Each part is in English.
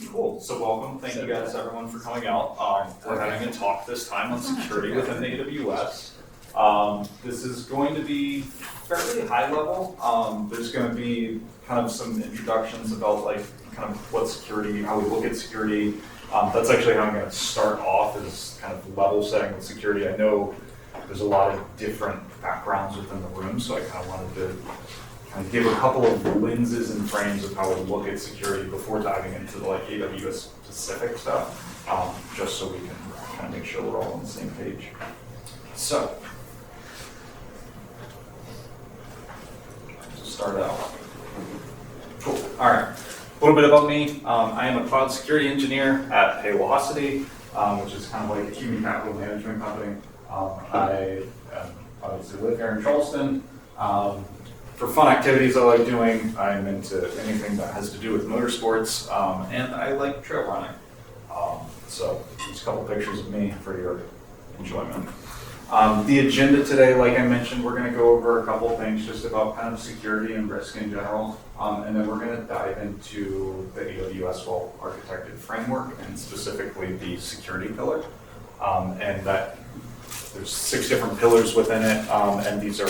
Cool. So welcome. Thank you guys, everyone, for coming out. We're having a talk this time on security within AWS. This is going to be fairly high level. There's going to be kind of some introductions about like kind of what security, how we look at security. That's actually how I'm going to start off, is kind of level setting with security. I know there's a lot of different backgrounds within the room, so I kind of wanted to kind of give a couple of lenses and frames of how we look at security before diving into the like AWS specific stuff, just so we can kind of make sure we're all on the same page. So, to start out. Cool. All right. A little bit about me. I am a cloud security engineer at Paylocity, which is kind of like a human capital management company. I obviously live here in Charleston. For fun activities I like doing, I'm into anything that has to do with motorsports, and I like trail running. So just a couple pictures of me for your enjoyment. The agenda today, like I mentioned, we're going to go over a couple things just about kind of security and risk in general, and then we're going to dive into the AWS well-architected framework and specifically the security pillar, and that there's 6 different pillars within it, and these are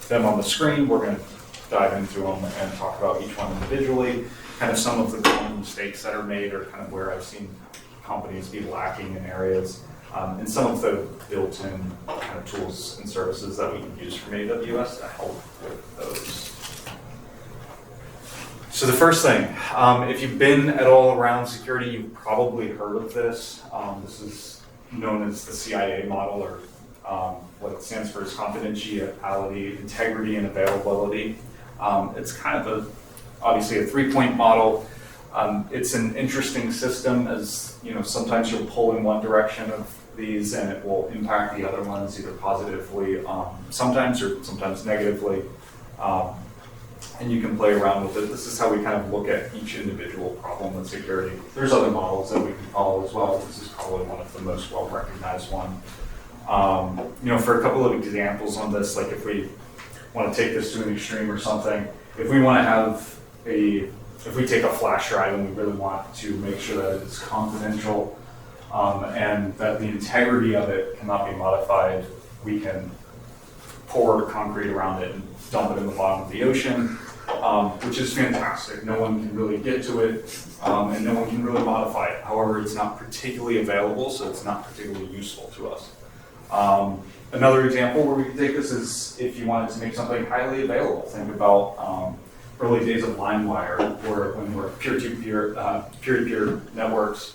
them on the screen. We're going to dive into them and talk about each one individually, kind of some of the common mistakes that are made, or kind of where I've seen companies be lacking in areas, and some of the built-in kind of tools and services that we can use from AWS to help with those. So the first thing, if you've been at all around security, you've probably heard of this. This is known as the CIA model, or what it stands for is confidentiality, integrity, and availability. It's kind of obviously a 3-point model. It's an interesting system, as you know, sometimes you'll pull in one direction of these and it will impact the other ones either positively, sometimes, or sometimes negatively. And you can play around with it. This is how we kind of look at each individual problem with security. There's other models that we can follow as well. This is probably one of the most well-recognized ones. You know, for a couple of examples on this, like if we want to take this to an extreme or something, if we want to have if we take a flash drive and we really want to make sure that it's confidential, and that the integrity of it cannot be modified, we can pour concrete around it and dump it in the bottom of the ocean, which is fantastic. No one can really get to it, and no one can really modify it. However, it's not particularly available, so it's not particularly useful to us. Another example where we can take this is if you wanted to make something highly available. Think about early days of LimeWire, or when we're peer-to-peer networks.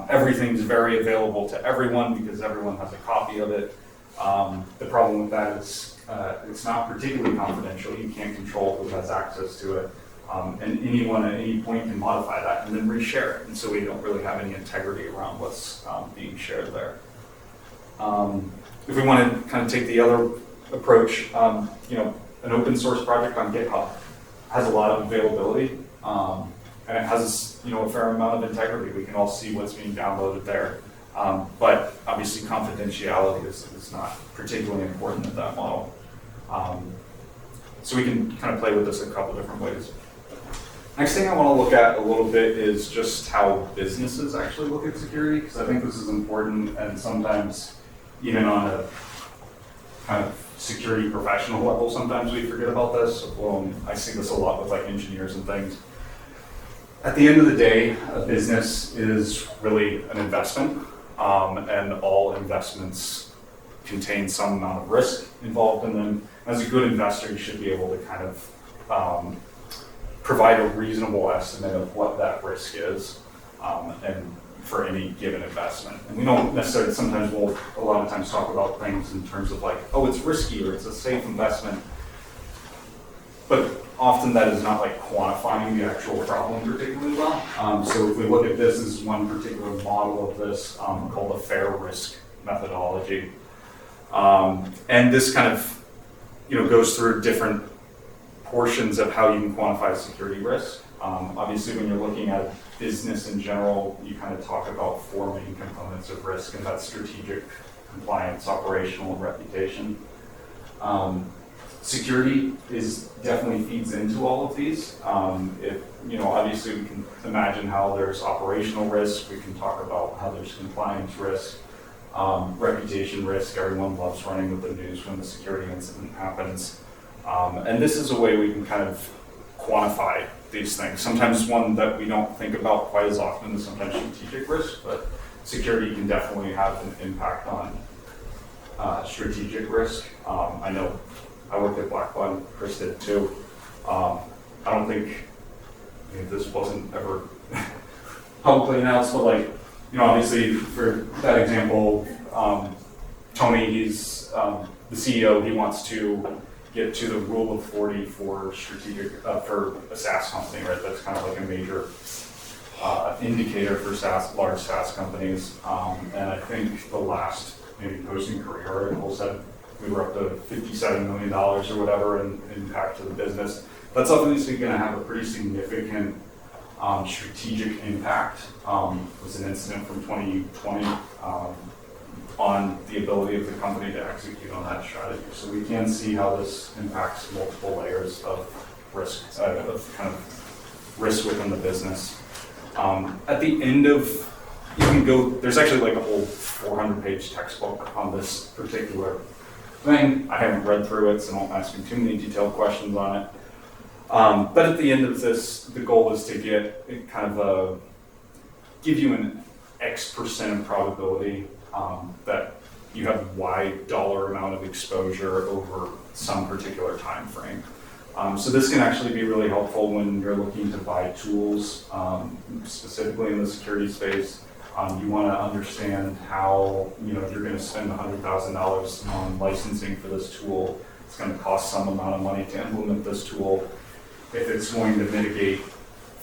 Everything's very available to everyone because everyone has a copy of it. The problem with that is it's not particularly confidential. You can't control who has access to it. And anyone at any point can modify that and then reshare it. And so we don't really have any integrity around what's being shared there. If we want to kind of take the other approach, you know, an open source project on GitHub has a lot of availability, and it has, you know, a fair amount of integrity. We can all see what's being downloaded there. But obviously confidentiality is not particularly important in that model. So we can kind of play with this a couple different ways. Next thing I want to look at a little bit is just how businesses actually look at security, because I think this is important, and sometimes even on a kind of security professional level, sometimes we forget about this. I see this a lot with like engineers and things. At the end of the day, a business is really an investment, and all investments contain some amount of risk involved in them. As a good investor, you should be able to kind of provide a reasonable estimate of what that risk is, and for any given investment. And we don't necessarily, sometimes we'll a lot of times talk about things in terms of like, oh, it's risky or it's a safe investment. But often that is not like quantifying the actual problem particularly well. So if we look at this as one particular model of this called the fair risk methodology. And this kind of, you know, goes through different portions of how you can quantify security risk. Obviously, when you're looking at business in general, you kind of talk about 4 main components of risk, and that's strategic, compliance, operational, and reputation. Security is definitely feeds into all of these. If, obviously we can imagine how there's operational risk, we can talk about how there's compliance risk, reputation risk. Everyone loves running with the news when the security incident happens. And this is a way we can kind of quantify these things. Sometimes one that we don't think about quite as often is sometimes strategic risk, but security can definitely have an impact on strategic risk. I know I worked at Blackbud, Chris did too. I don't think this wasn't ever publicly announced, but obviously for that example, Tony, he's the CEO, he wants to get to the rule of 40 for strategic, for a SaaS company, right? That's kind of like a major indicator for large SaaS companies. And I think the last maybe posting career article said we were up to $57 million or whatever in impact to the business. That's obviously going to have a pretty significant strategic impact. It was an incident from 2020 on the ability of the company to execute on that strategy. So we can see how this impacts multiple layers of risk, of kind of risk within the business. At the end of, you can go, there's actually like a whole 400-page textbook on this particular thing. I haven't read through it, so don't ask me too many detailed questions on it. But at the end of this, the goal is to get kind of give you an X% of probability that you have Y dollar amount of exposure over some particular time frame. So this can actually be really helpful when you're looking to buy tools, specifically in the security space. You want to understand how you're going to spend $100,000 on licensing for this tool. It's going to cost some amount of money to implement this tool. If it's going to mitigate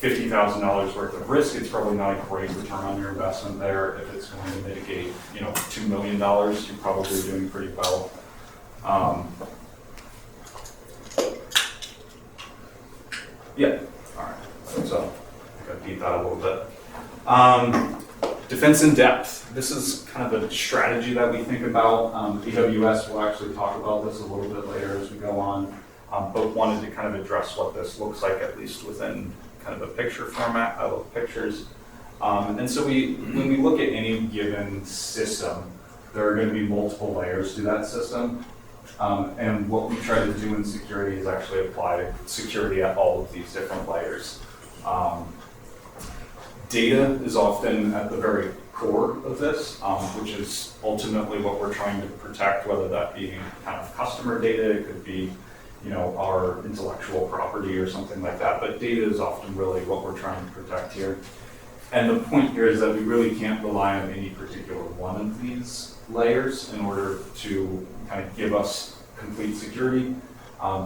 $50,000 worth of risk, it's probably not a great return on your investment there. If it's going to mitigate $2 million, you're probably doing pretty well. Yeah, all right. So I got to beat that a little bit. Defense in depth. This is kind of a strategy that we think about. AWS will actually talk about this a little bit later as we go on, but wanted to kind of address what this looks like, at least within kind of a picture format. I love pictures. And so when we look at any given system, there are going to be multiple layers to that system. And what we try to do in security is actually apply security at all of these different layers. Data is often at the very core of this, which is ultimately what we're trying to protect, whether that be kind of customer data, it could be our intellectual property or something like that. But data is often really what we're trying to protect here. And the point here is that we really can't rely on any particular one of these layers in order to kind of give us complete security.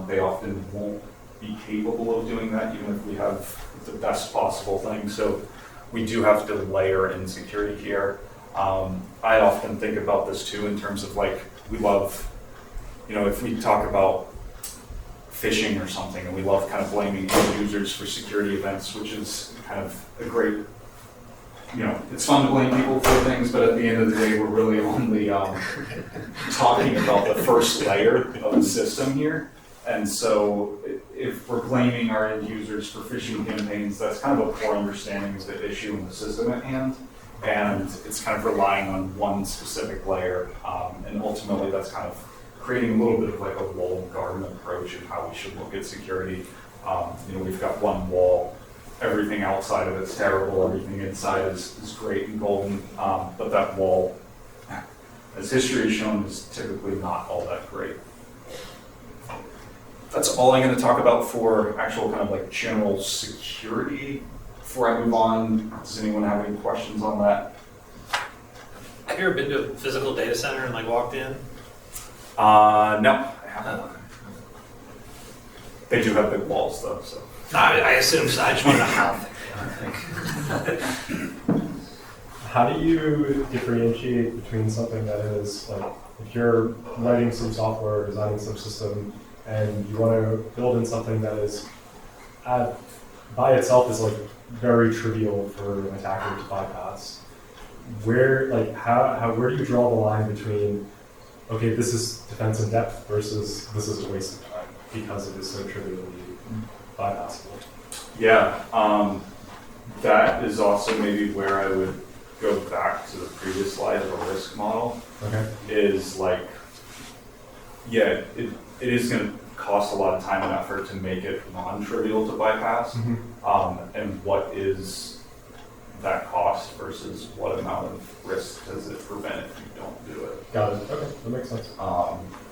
They often won't be capable of doing that, even if we have the best possible thing. So we do have to layer in security here. I often think about this too in terms of we love, if we talk about phishing or something, and we love kind of blaming end users for security events, which is kind of a great, it's fun to blame people for things, but at the end of the day, we're really only talking about the first layer of the system here. And so if we're blaming our end users for phishing campaigns, that's kind of a poor understanding of the issue in the system at hand. And it's kind of relying on one specific layer. And ultimately, that's kind of creating a little bit of like a walled garden approach of how we should look at security. We've got one wall. Everything outside of it's terrible. Everything inside is great and golden. But that wall, as history has shown, is typically not all that great. That's all I'm going to talk about for actual kind of like general security. Before I move on, does anyone have any questions on that? Have you ever been to a physical data center and walked in? No, I haven't. They do have big walls though, so. No, I assume so. I just want to know how How do you differentiate between something that is if you're writing some software or designing some system and you want to build in something that is by itself is very trivial for an attacker to bypass? Where do you draw the line between, okay, this is defense in depth versus this is a waste of time? because it is so trivially bypassable. Yeah, that is also maybe where I would go back to the previous slide of a risk model. Okay. Is like, yeah, it is going to cost a lot of time and effort to make it non-trivial to bypass. And what is that cost versus what amount of risk does it prevent if you don't do it? Got it. Okay, that makes sense.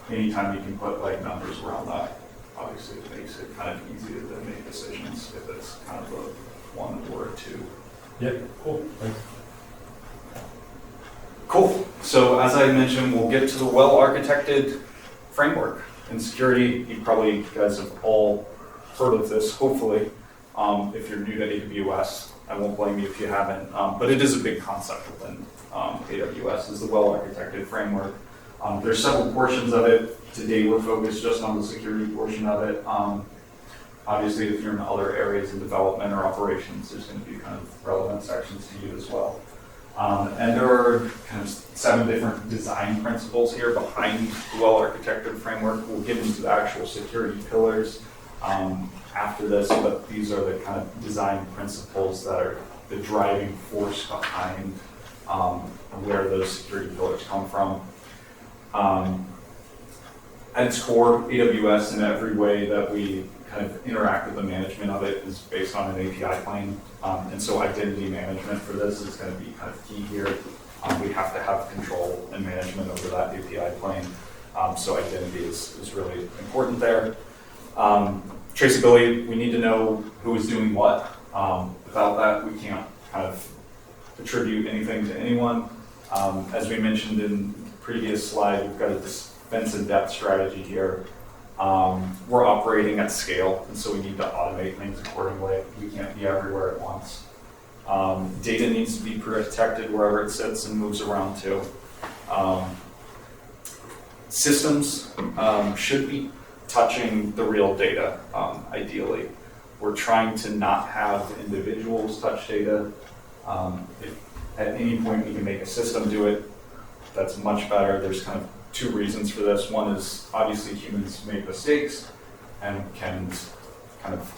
Anytime you can put like numbers around that, obviously it makes it kind of easier to make decisions if it's kind of a 1 or a 2. Yeah, cool. Thanks. Cool. So as I mentioned, we'll get to the well-architected framework. In security, you guys have all heard of this, hopefully. If you're new to AWS, I won't blame you if you haven't. But it is a big concept within AWS, is the well-architected framework. There's several portions of it. Today we're focused just on the security portion of it. Obviously, if you're in other areas in development or operations, there's going to be kind of relevant sections to you as well. And there are kind of 7 different design principles here behind the well-architected framework. We'll get into the actual security pillars after this, but these are the kind of design principles that are the driving force behind where those security pillars come from. At its core, AWS in every way that we kind of interact with the management of it is based on an API plane. And so identity management for this is going to be kind of key here. We have to have control and management over that API plane. So identity is really important there. Traceability, we need to know who is doing what. Without that, we can't kind of attribute anything to anyone. As we mentioned in the previous slide, we've got a defense in depth strategy here. We're operating at scale, and so we need to automate things accordingly. We can't be everywhere at once. Data needs to be protected wherever it sits and moves around to. Systems should be touching the real data, ideally. We're trying to not have individuals touch data. If at any point we can make a system do it, that's much better. There's kind of 2 reasons for this. One is obviously humans make mistakes and can kind of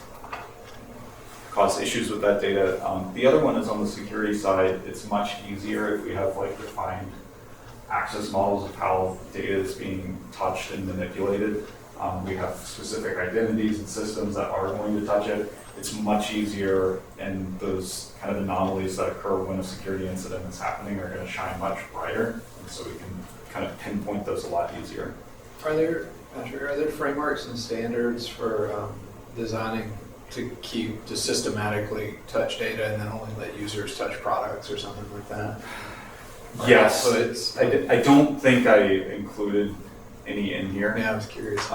cause issues with that data. The other one is on the security side. It's much easier if we have like defined access models of how data is being touched and manipulated. We have specific identities and systems that are going to touch it. It's much easier, and those kind of anomalies that occur when a security incident is happening are going to shine much brighter, and so we can kind of pinpoint those a lot easier. Are there frameworks and standards for designing to systematically touch data and then only let users touch products or something like that? Yes, Outputs? I don't think I included any in here. Yeah, I was curious.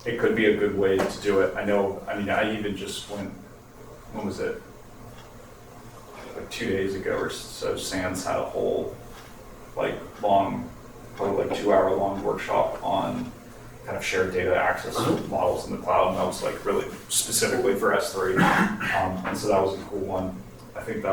It could be a good way to do it. I even just went, when was it? Like 2 days ago or so, SANS had a whole long, probably 2-hour long workshop on kind of shared data access models in the cloud, and that was really specifically for S3. And so that was a cool one. I think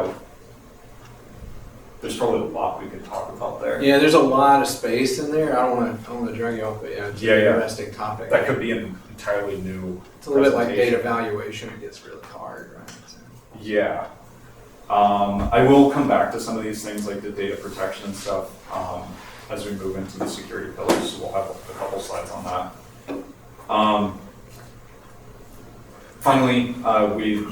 there's probably a lot we could talk about there. Yeah, there's a lot of space in there. I don't want to drag you off, but it's an interesting topic. That could be an entirely new. It's a little bit like data valuation. It gets really hard, right? So. Yeah. I will come back to some of these things like the data protection and stuff as we move into the security pillars. So we'll have a couple slides on that. Finally, we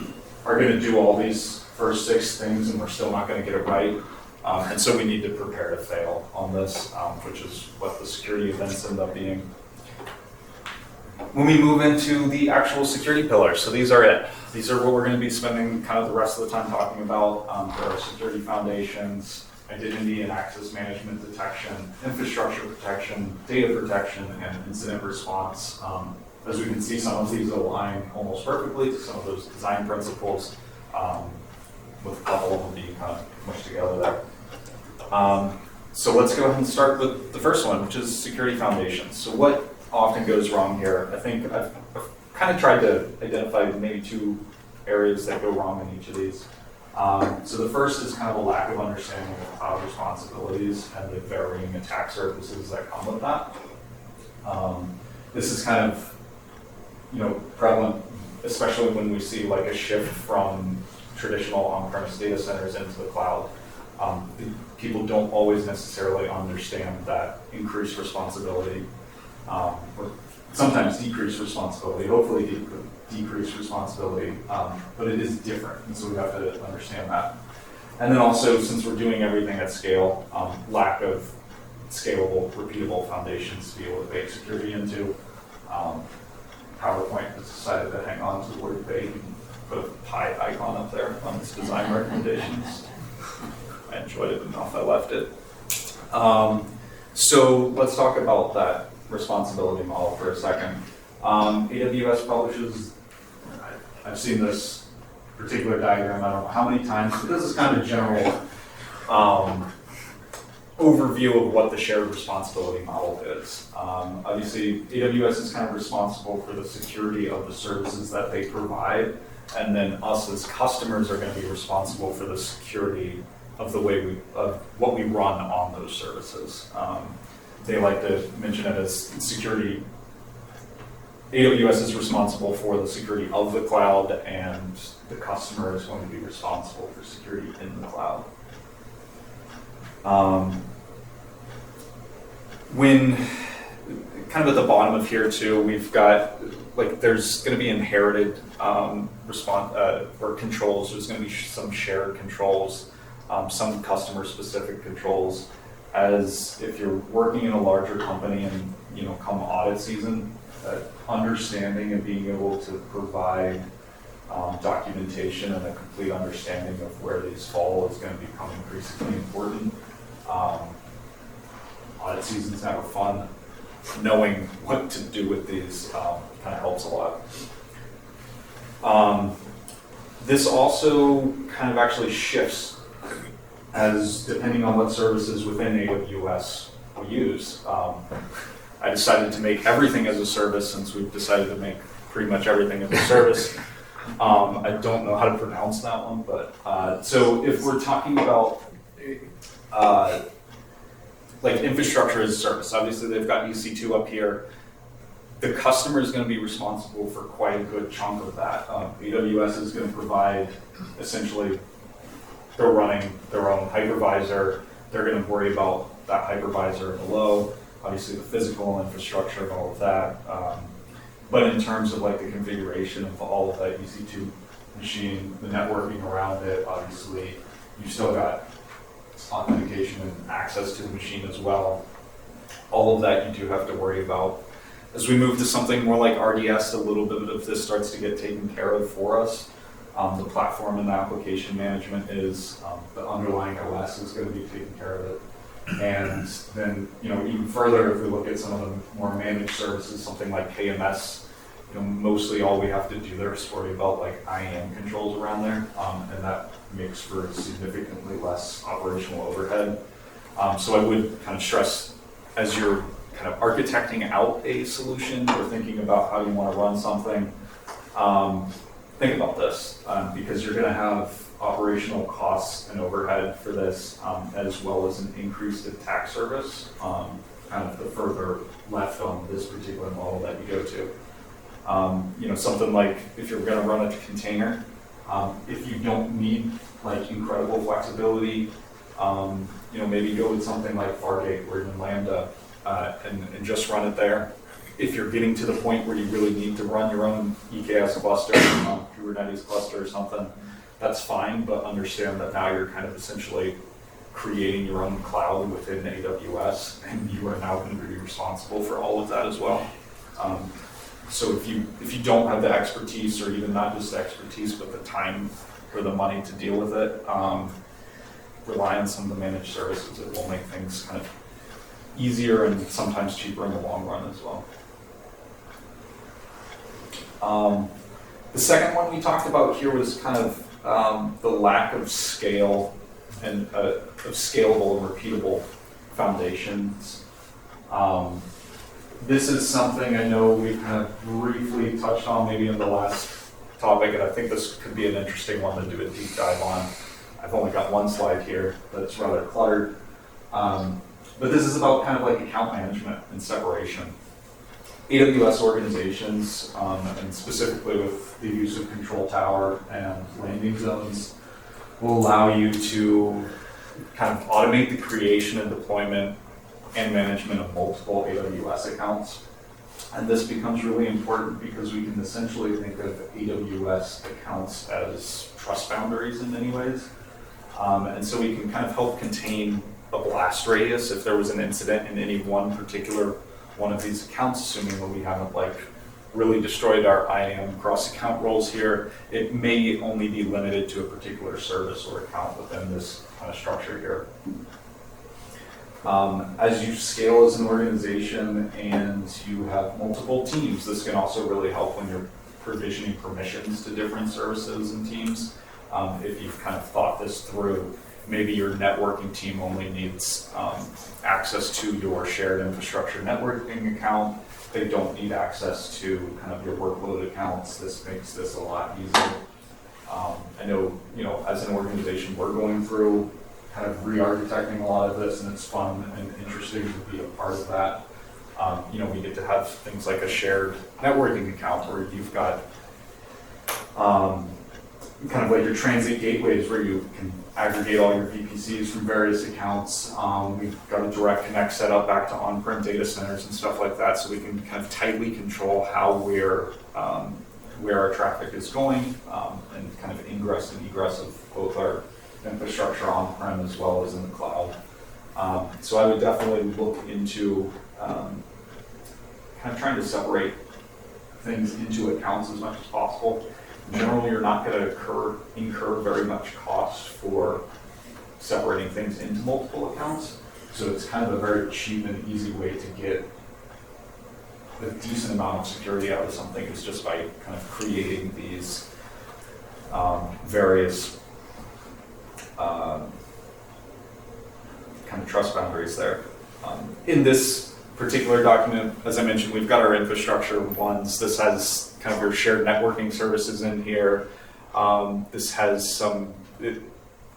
are going to do all these first 6 things, and we're still not going to get it right. And so we need to prepare to fail on this, which is what the security events end up being. When we move into the actual security pillars, so these are it. These are what we're going to be spending kind of the rest of the time talking about. There are security foundations, identity and access management detection, infrastructure protection, data protection, and incident response. As we can see, some of these align almost perfectly to some of those design principles, with a couple of them being kind of mushed together there. So let's go ahead and start with the first one, which is security foundations. So what often goes wrong here? I think I've kind of tried to identify maybe 2 areas that go wrong in each of these. So the first is kind of a lack of understanding of cloud responsibilities and the varying attack surfaces that come with that. this is kind of, prevalent, especially when we see like a shift from traditional on-premise data centers into the cloud. People don't always necessarily understand that increased responsibility, or sometimes decreased responsibility, hopefully decreased responsibility, but it is different, and so we have to understand that. And then also, since we're doing everything at scale, lack of scalable, repeatable foundations to be able to bake security into. PowerPoint has decided to hang on to the word bake and put a pie icon up there on its design recommendations. I enjoyed it enough, I left it. So let's talk about that responsibility model for a second. AWS publishes, I've seen this particular diagram, I don't know how many times, but this is kind of a general overview of what the shared responsibility model is. Obviously, AWS is kind of responsible for the security of the services that they provide, and then us as customers are going to be responsible for the security of what we run on those services. They like to mention it as security. AWS is responsible for the security of the cloud, and the customer is going to be responsible for security in the cloud. When kind of at the bottom of here too, we've got there's going to be inherited or controls. There's going to be some shared controls, some customer specific controls. As if you're working in a larger company and come audit season, understanding and being able to provide documentation and a complete understanding of where these fall is going to become increasingly important. Audit season's never fun. Knowing what to do with these kind of helps a lot. This also kind of actually shifts as depending on what services within AWS we use. I decided to make everything as a service since we've decided to make pretty much everything as a service. I don't know how to pronounce that one, but so if we're talking about infrastructure as a service, obviously they've got EC2 up here. The customer is going to be responsible for quite a good chunk of that. AWS is going to provide, essentially, they're running their own hypervisor. They're going to worry about that hypervisor below, obviously the physical infrastructure and all of that. But in terms of the configuration of all of that EC2 machine, the networking around it, obviously, you still got authentication and access to the machine as well. All of that you do have to worry about. As we move to something more like RDS, a little bit of this starts to get taken care of for us. The platform and the application management is, the underlying OS is going to be taking care of it. And then, even further, if we look at some of the more managed services, something like KMS, mostly all we have to do there is worry about IAM controls around there, and that makes for significantly less operational overhead. So I would kind of stress, as you're kind of architecting out a solution or thinking about how you want to run something, think about this, because you're going to have operational costs and overhead for this, as well as an increased attack service, kind of the further left on this particular model that you go to. Something like if you're going to run a container, if you don't need incredible flexibility, maybe go with something like Fargate or even Lambda, and just run it there. If you're getting to the point where you really need to run your own EKS cluster, Kubernetes cluster or something, that's fine, but understand that now you're kind of essentially creating your own cloud within AWS, and you are now going to be responsible for all of that as well. So if you don't have the expertise, or even not just the expertise, but the time or the money to deal with it, rely on some of the managed services. It will make things kind of easier and sometimes cheaper in the long run as well. The second one we talked about here was kind of the lack of scale and of scalable and repeatable foundations. This is something I know we've kind of briefly touched on maybe in the last topic, and I think this could be an interesting one to do a deep dive on. I've only got one slide here that's rather cluttered. But this is about kind of account management and separation. AWS organizations, and specifically with the use of control tower and landing zones, will allow you to kind of automate the creation and deployment and management of multiple AWS accounts. And this becomes really important because we can essentially think of AWS accounts as trust boundaries in many ways. And so we can kind of help contain a blast radius if there was an incident in any one particular one of these accounts, assuming that we haven't like really destroyed our IAM cross account roles here. It may only be limited to a particular service or account within this kind of structure here. As you scale as an organization and you have multiple teams, this can also really help when you're provisioning permissions to different services and teams. If you've kind of thought this through, maybe your networking team only needs access to your shared infrastructure networking account. They don't need access to kind of your workload accounts. This makes this a lot easier. I know, as an organization, we're going through kind of re-architecting a lot of this, and it's fun and interesting to be a part of that. We get to have things like a shared networking account where you've got kind of like your transit gateways where you can aggregate all your VPCs from various accounts. We've got a direct connect set up back to on-prem data centers and stuff like that, so we can kind of tightly control how where our traffic is going, and kind of ingress and egress of both our infrastructure on-prem as well as in the cloud. So I would definitely look into kind of trying to separate things into accounts as much as possible. Generally, you're not going to incur very much cost for separating things into multiple accounts. So it's kind of a very cheap and easy way to get a decent amount of security out of something is just by kind of creating these various kind of trust boundaries there. In this particular document, as I mentioned, we've got our infrastructure ones. This has kind of your shared networking services in here. This has some kind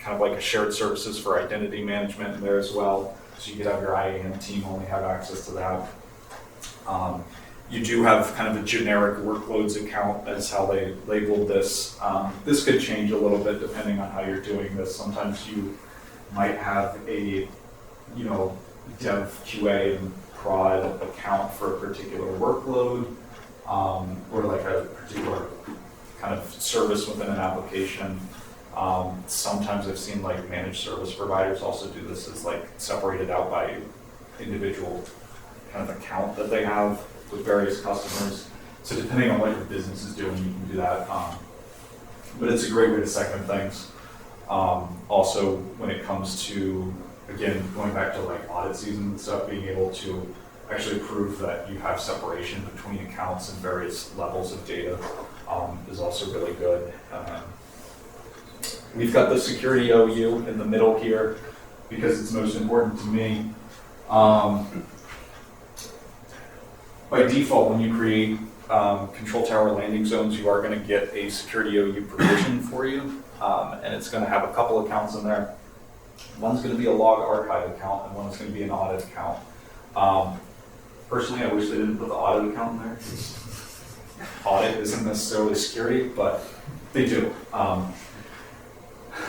of like a shared services for identity management in there as well. So you could have your IAM team only have access to that. You do have kind of a generic workloads account. That's how they labeled this. This could change a little bit depending on how you're doing this. Sometimes you might have a, dev QA and prod account for a particular workload, or like a particular kind of service within an application. Sometimes I've seen like managed service providers also do this as like separated out by individual kind of account that they have with various customers. So depending on what your business is doing, you can do that. But it's a great way to segment things. Also, when it comes to, again, going back to like audit season and stuff, being able to actually prove that you have separation between accounts and various levels of data is also really good. We've got the security OU in the middle here because it's most important to me. By default, when you create control tower landing zones, you are going to get a security OU provision for you, and it's going to have a couple accounts in there. One's going to be a log archive account, and one's going to be an audit account. Personally, I wish they didn't put the audit account in there. Audit isn't necessarily security, but they do.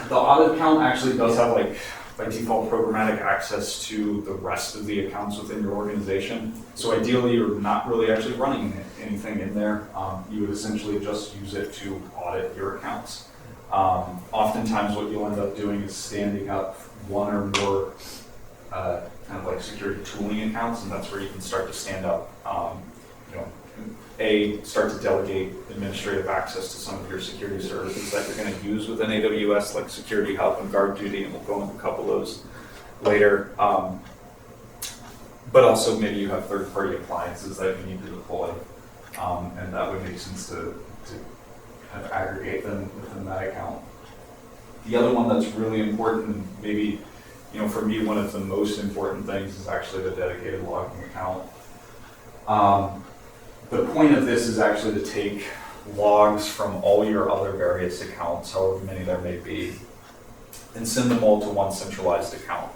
The audit account actually does have, like, by default, programmatic access to the rest of the accounts within your organization. So ideally, you're not really actually running anything in there. You would essentially just use it to audit your accounts. Oftentimes, what you'll end up doing is standing up one or more kind of like security tooling accounts, and that's where you can start to stand up, start to delegate administrative access to some of your security services that you're going to use within AWS, like Security Hub and Guard Duty, and we'll go into a couple of those later. But also maybe you have third-party appliances that you need to deploy, and that would make sense to kind of aggregate them within that account. The other one that's really important, and maybe, for me, one of the most important things is actually the dedicated logging account. The point of this is actually to take logs from all your other various accounts, however many there may be, and send them all to one centralized account.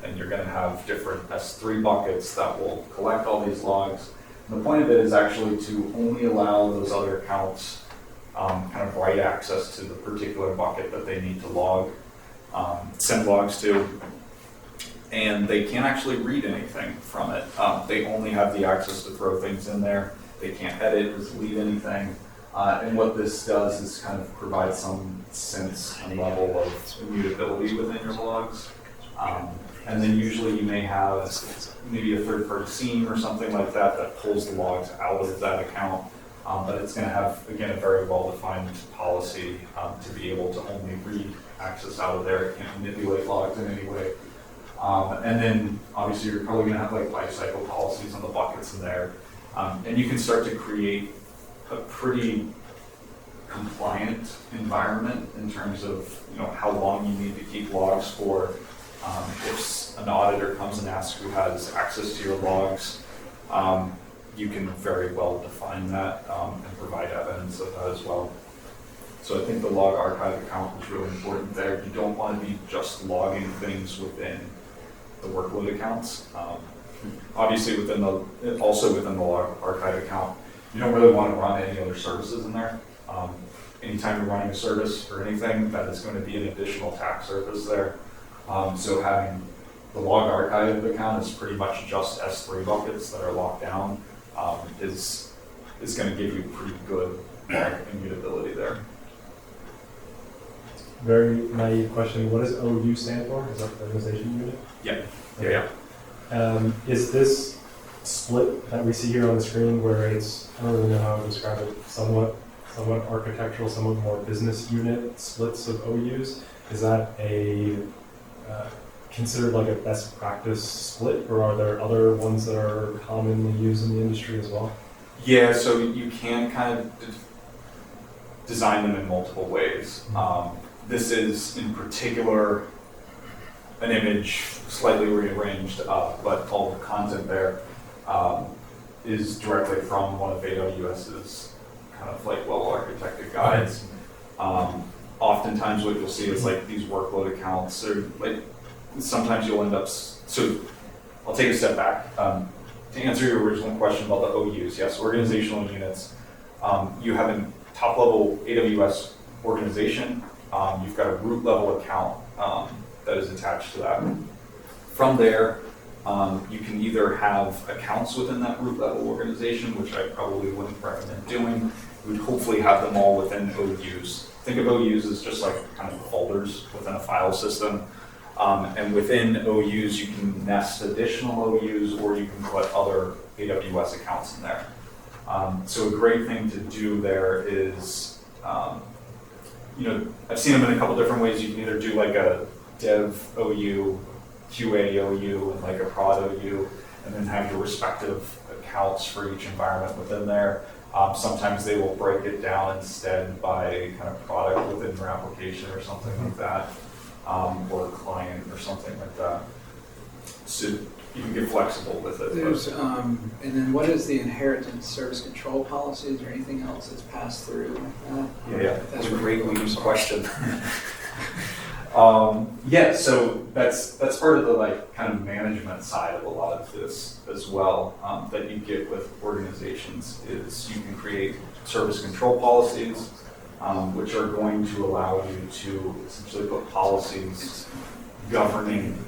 And you're going to have different S3 buckets that will collect all these logs. The point of it is actually to only allow those other accounts kind of write access to the particular bucket that they need to log, send logs to, and they can't actually read anything from it. They only have the access to throw things in there. They can't edit or delete anything. And what this does is kind of provide some sense and level of immutability within your logs. And then usually you may have maybe a third-party scene or something like that that pulls the logs out of that account. But it's going to have, again, a very well-defined policy to be able to only read access out of there. It can't manipulate logs in any way. And then obviously you're probably going to have like lifecycle policies on the buckets in there. And you can start to create a pretty compliant environment in terms of how long you need to keep logs for. If an auditor comes and asks who has access to your logs, you can very well define that and provide evidence of that as well. So I think the log archive account is really important there. You don't want to be just logging things within the workload accounts. Obviously also within the log archive account, you don't really want to run any other services in there. Anytime you're running a service or anything, that is going to be an additional tax service there. So having the log archive account is pretty much just S3 buckets that are locked down is going to give you pretty good log immutability there. Very naive question. What does OU stand for? Is that the organization unit? Yeah. Is this split that we see here on the screen where it's, I don't really know how to describe it, somewhat architectural, somewhat more business unit splits of OUs? Is that a considered like a best practice split, or are there other ones that are commonly used in the industry as well? Yeah, so you can kind of design them in multiple ways. This is in particular an image slightly rearranged, but all the content there is directly from one of AWS's kind of like well-architected guides. Oftentimes what you'll see is like these workload accounts, or like sometimes you'll end up, so I'll take a step back. To answer your original question about the OUs, yes, organizational units. You have a top level AWS organization. You've got a root level account that is attached to that. From there, you can either have accounts within that root level organization, which I probably wouldn't recommend doing. We would hopefully have them all within OUs. Think of OUs as just like kind of folders within a file system. And within OUs, you can nest additional OUs, or you can put other AWS accounts in there. So a great thing to do there is, I've seen them in a couple different ways. You can either do like a dev OU, QA OU, and like a prod OU, and then have your respective accounts for each environment within there. Sometimes they will break it down instead by kind of product within your application or something like that, or client or something like that. So you can get flexible with it. There's, and then what is the inheritance service control policy? Is there anything else that's passed through like that? Yeah, That's that's a great leading sorry. question. So that's part of the like kind of management side of a lot of this as well, that you get with organizations is you can create service control policies, which are going to allow you to essentially put policies governing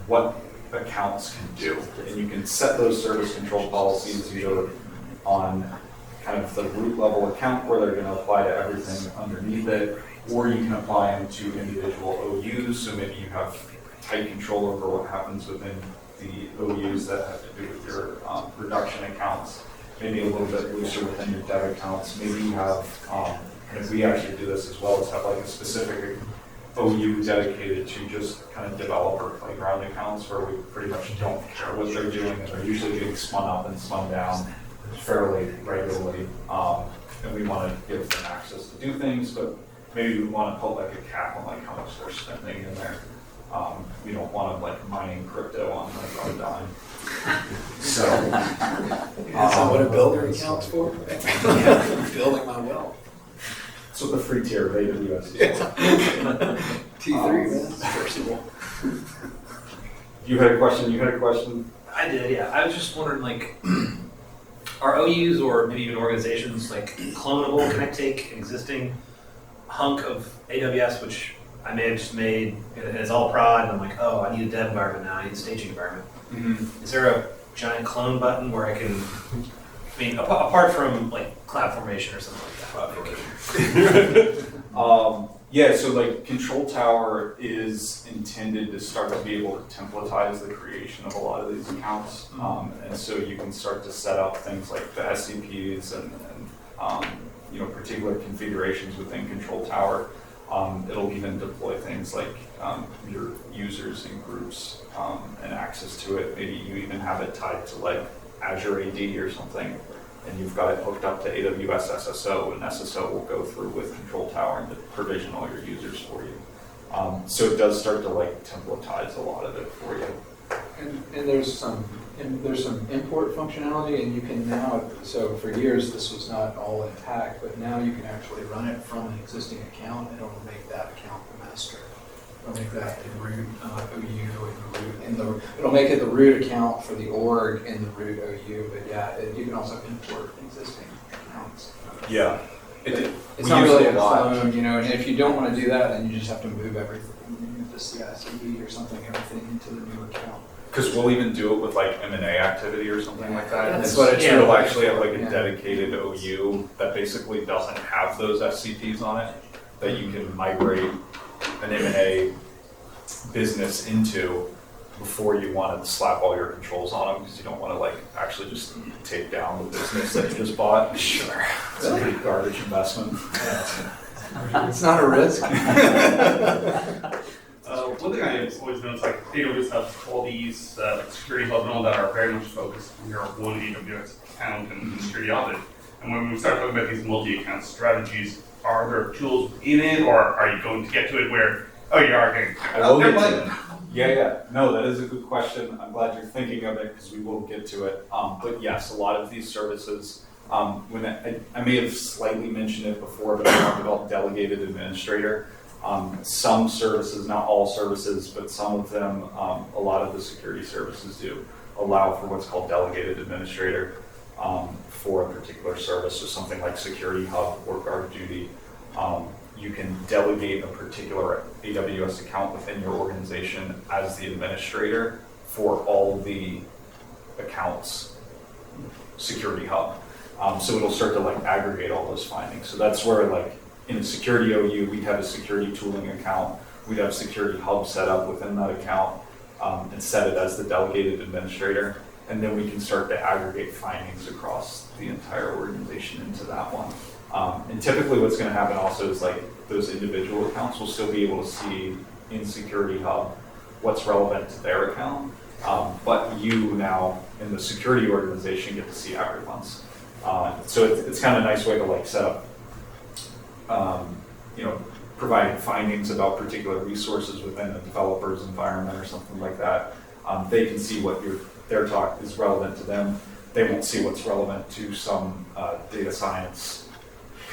what accounts can do. And you can set those service control policies either on kind of the root level account where they're going to apply to everything underneath it, or you can apply them to individual OUs. So maybe you have tight control over what happens within the OUs that have to do with your production accounts, maybe a little bit looser within your dev accounts. Maybe you have, and we actually do this as well, is have like a specific OU dedicated to just kind of developer playground accounts where we pretty much don't care what they're doing, and they're usually getting spun up and spun down fairly regularly. And we want to give them access to do things, but maybe we want to put like a cap on like how much they're spending in there. We don't want them like mining crypto on like our dime. So, Is that what a builder accounts for? Building my wealth. so the free tier of AWS. T3, man. First of all. You had a question? I did, yeah. I was just wondering, like, are OUs or maybe even organizations like clonable? Can I take an existing hunk of AWS, which I may have just made, and it's all prod, and I'm like, oh, I need a dev environment now, I need a staging environment. Is there a giant clone button where I can, I mean, apart from like CloudFormation or something like that? Yeah, so like Control Tower is intended to start to be able to templatize the creation of a lot of these accounts. And so you can start to set up things like the SCPs and you know, particular configurations within Control Tower. It'll even deploy things like your users and groups and access to it. Maybe you even have it tied to like Azure AD or something, and you've got it hooked up to AWS SSO, and SSO will go through with Control Tower and provision all your users for you. So it does start to like templatize a lot of it for you. And there's some import functionality, and you can now, so for years this was not all intact, but now you can actually run it from an existing account, and it'll make that account the master. It'll make that the root OU and the root, it'll make it the root account for the org and the root OU, but yeah, you can also import existing accounts. Yeah. It's not really a clone, you know, and if you don't want to do that, then you just have to move everything, move the CI/CD or something, everything into the new account. Because we'll even do it with like M&A activity or something like that. That's what it's It'll really actually have like a yeah. dedicated OU that basically doesn't have those SCPs on it, that you can migrate an M&A business into before you want to slap all your controls on them, because you don't want to like actually just take down the business that you just bought. Sure. It's a pretty garbage investment. It's not a risk. One thing I've always noticed, like AWS has all these like security hubs and all that are very much focused on your one AWS account and security audit. And when we start talking about these multi-account strategies, are there tools in it, or are you going to get to it where, oh, you are getting, Yeah. No, that is a good question. I'm glad you're thinking of it, because we will get to it. But yes, a lot of these services, when I may have slightly mentioned it before, but I talked about delegated administrator. Some services, not all services, but some of them, a lot of the security services do allow for what's called delegated administrator for a particular service. So something like Security Hub or Guard Duty, you can delegate a particular AWS account within your organization as the administrator for all the accounts Security Hub. So it'll start to like aggregate all those findings. So that's where like in a security OU, we'd have a security tooling account. We'd have Security Hub set up within that account and set it as the delegated administrator. And then we can start to aggregate findings across the entire organization into that one. And typically what's gonna happen also is like those individual accounts will still be able to see in Security Hub what's relevant to their account. But you now in the security organization get to see everyone's. So it's kind of a nice way to like set up you know, providing findings about particular resources within a developer's environment or something like that. They can see what their talk is relevant to them. They won't see what's relevant to some data science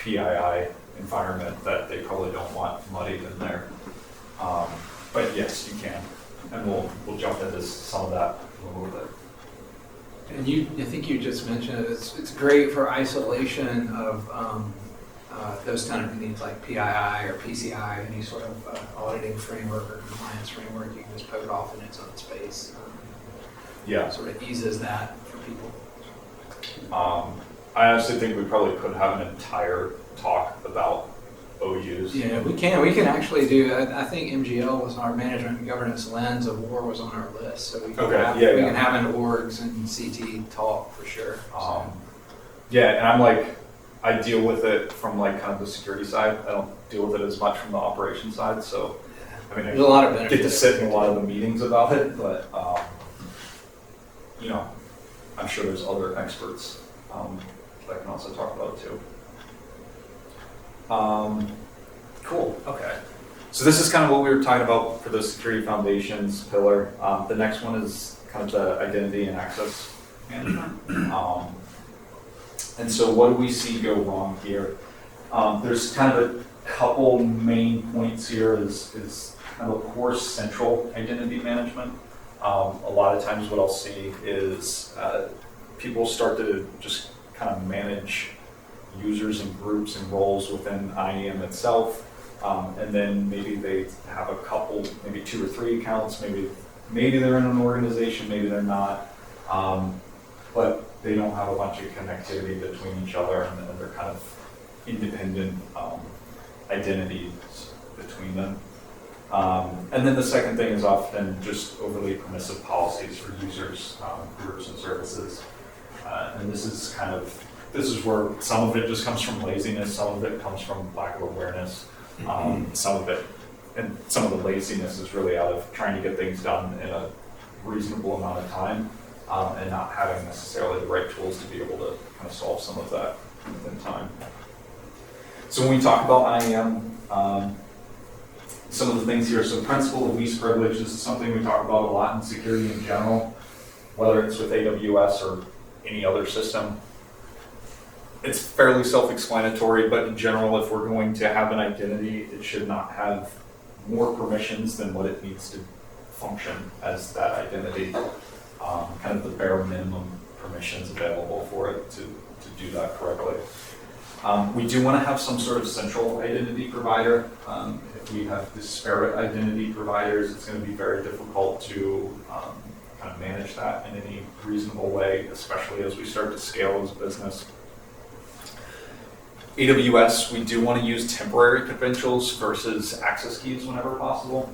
PII environment that they probably don't want muddied in there. But yes, you can, and we'll jump into some of that in a little bit. And I think you just mentioned it. It's great for isolation of those kind of needs like PII or PCI, any sort of auditing framework or compliance framework. You can just put it off in its own space. Yeah. Sort of eases that for people. I honestly think we probably could have an entire talk about OUs. Yeah, we can. We can actually do. I think MGL was our management and governance lens of war was on our list, so we can can have an orgs and CT talk for sure. Yeah, and I'm like, I deal with it from like kind of the security side. I don't deal with it as much from the operation side. So, I mean, there's a lot of benefits. Get to sit in a lot of the meetings about it, but you know, I'm sure there's other experts that can also talk about it too. Cool. Okay. So this is kind of what we were talking about for the security foundations pillar. The next one is kind of the identity and access management. And so what do we see go wrong here? There's kind of a couple main points here is kind of a core central identity management. A lot of times what I'll see is people start to just kind of manage users and groups and roles within IAM itself. And then maybe they have a couple, maybe 2 or 3 accounts, maybe they're in an organization, maybe they're not, but they don't have a bunch of connectivity between each other, and then they're kind of independent identities between them. And then the second thing is often just overly permissive policies for users, groups, and services. And this is where some of it just comes from laziness, some of it comes from lack of awareness, some of the laziness is really out of trying to get things done in a reasonable amount of time, and not having necessarily the right tools to be able to kind of solve some of that within time. So when we talk about IAM, some of the things here, so principle of least privilege, this is something we talk about a lot in security in general, whether it's with AWS or any other system. It's fairly self-explanatory, but in general, if we're going to have an identity, it should not have more permissions than what it needs to function as that identity. Kind of the bare minimum permissions available for it to do that correctly. We do want to have some sort of central identity provider. If we have disparate identity providers, it's going to be very difficult to kind of manage that in any reasonable way, especially as we start to scale as a business. AWS, we do want to use temporary credentials versus access keys whenever possible.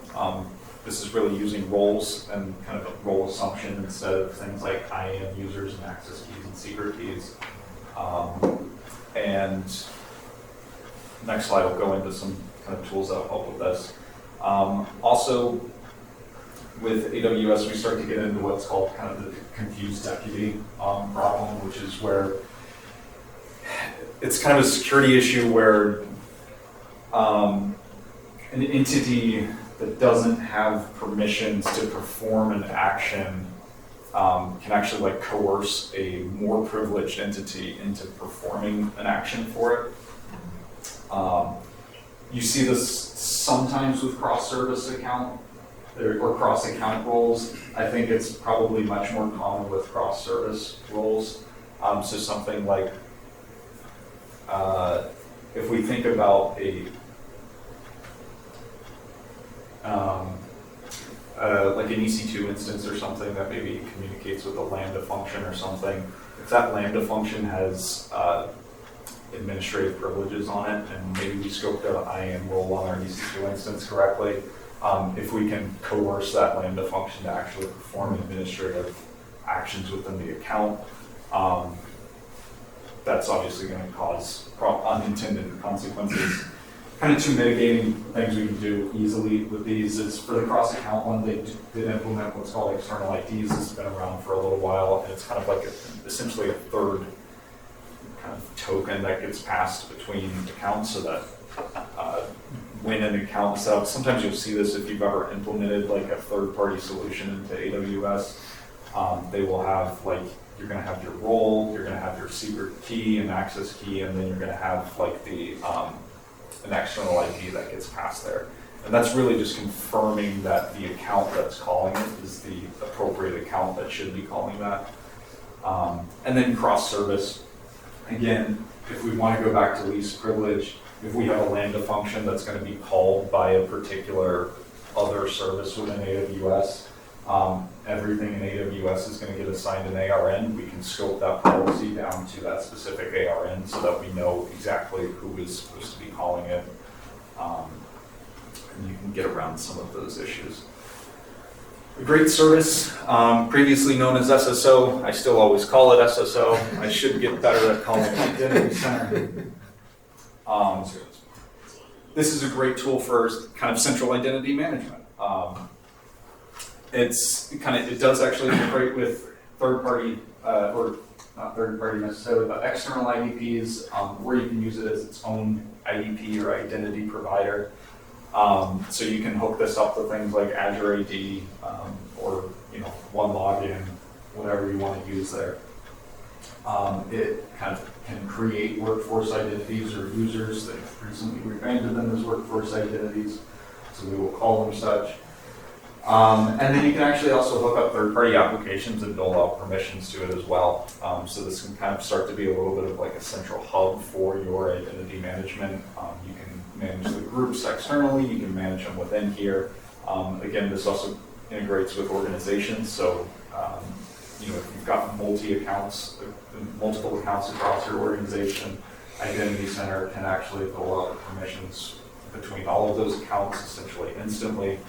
This is really using roles and kind of a role assumption instead of things like IAM users and access keys and secret keys. And next slide will go into some kind of tools that will help with this. Also, with AWS, we start to get into what's called kind of the confused deputy problem, which is where it's kind of a security issue where an entity that doesn't have permissions to perform an action can actually like coerce a more privileged entity into performing an action for it. You see this sometimes with cross-service account or cross-account roles. I think it's probably much more common with cross-service roles. So something like if we think about like an EC2 instance or something that maybe communicates with a Lambda function or something, if that Lambda function has administrative privileges on it, and maybe we scoped the IAM role on our EC2 instance correctly, if we can coerce that Lambda function to actually perform administrative actions within the account, that's obviously going to cause unintended consequences. Kind of 2 mitigating things we can do easily with these is for the cross-account one, they did implement what's called external IDs. This has been around for a little while, and it's kind of like essentially a third kind of token that gets passed between accounts so that when an account is set up, sometimes you'll see this if you've ever implemented like a third-party solution into AWS, they will have like, you're going to have your role, you're going to have your secret key and access key, and then you're going to have like the an external ID that gets passed there. And that's really just confirming that the account that's calling it is the appropriate account that should be calling that. And then cross-service. Again, if we want to go back to least privilege, if we have a Lambda function that's going to be called by a particular other service within AWS, everything in AWS is going to get assigned an ARN. We can scope that policy down to that specific ARN so that we know exactly who is supposed to be calling it. And you can get around some of those issues. A great service, previously known as SSO. I still always call it SSO. I should get better at calling it Identity Center. This is a great tool for kind of central identity management. It does actually integrate with third-party, or not third-party necessarily, but external IDPs, where you can use it as its own IDP or identity provider. So you can hook this up to things like Azure AD, or OneLogin, whatever you want to use there. It kind of can create workforce identities or users. They've recently rebranded them as workforce identities, so we will call them such. And then you can actually also hook up third-party applications and dole out permissions to it as well. So this can kind of start to be a little bit of like a central hub for your identity management. You can manage the groups externally, you can manage them within here. Again, this also integrates with organizations, so if you've got multiple accounts across your organization, Identity Center can actually dole out the permissions between all of those accounts essentially instantly.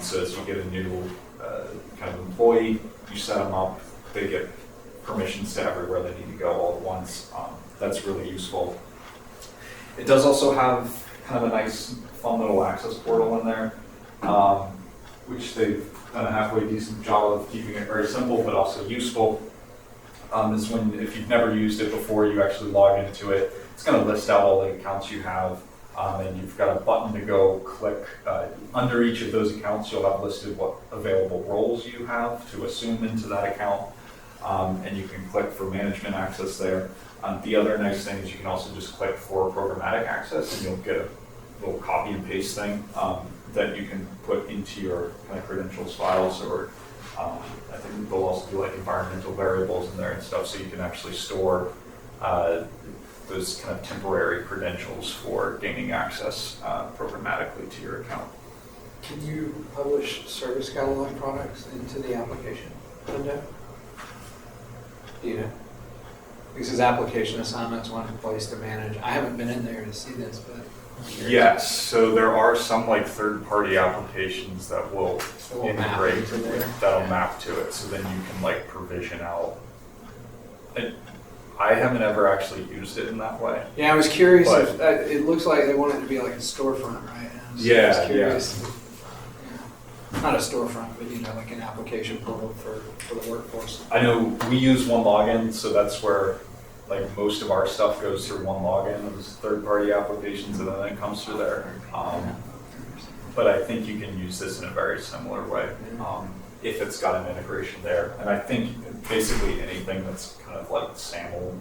So as you get a new kind of employee, you set them up, they get permissions to everywhere they need to go all at once. That's really useful. It does also have kind of a nice, fun little access portal in there, which they've done a halfway decent job of keeping it very simple, but also useful. Is when, if you've never used it before, you actually log into it. It's going to list out all the accounts you have. And you've got a button to go click. Under each of those accounts, you'll have listed what available roles you have to assume into that account. And you can click for management access there. The other nice thing is you can also just click for programmatic access and you'll get a little copy and paste thing that you can put into your kind of credentials files, or I think they'll also do like environmental variables in there and stuff, so you can actually store those kind of temporary credentials for gaining access programmatically to your account. Can you publish service catalog products into the application window? Do you know? Because application assignments one place to manage. I haven't been in there to see this, but I'm curious. Yes, so there are some like third-party applications that will will map integrate, into there. that'll map to it, so then you can like provision out. I haven't ever actually used it in that way. Yeah, I was curious But- if, it looks like they want it to be like a storefront, right? And I was Yeah, just curious. Not a storefront, but like an application portal for the workforce. I know we use one login, so that's where like most of our stuff goes through one login, those third-party applications, and then it comes through there. But I think you can use this in a very similar way if it's got an integration there. And I think basically anything that's kind of like SAML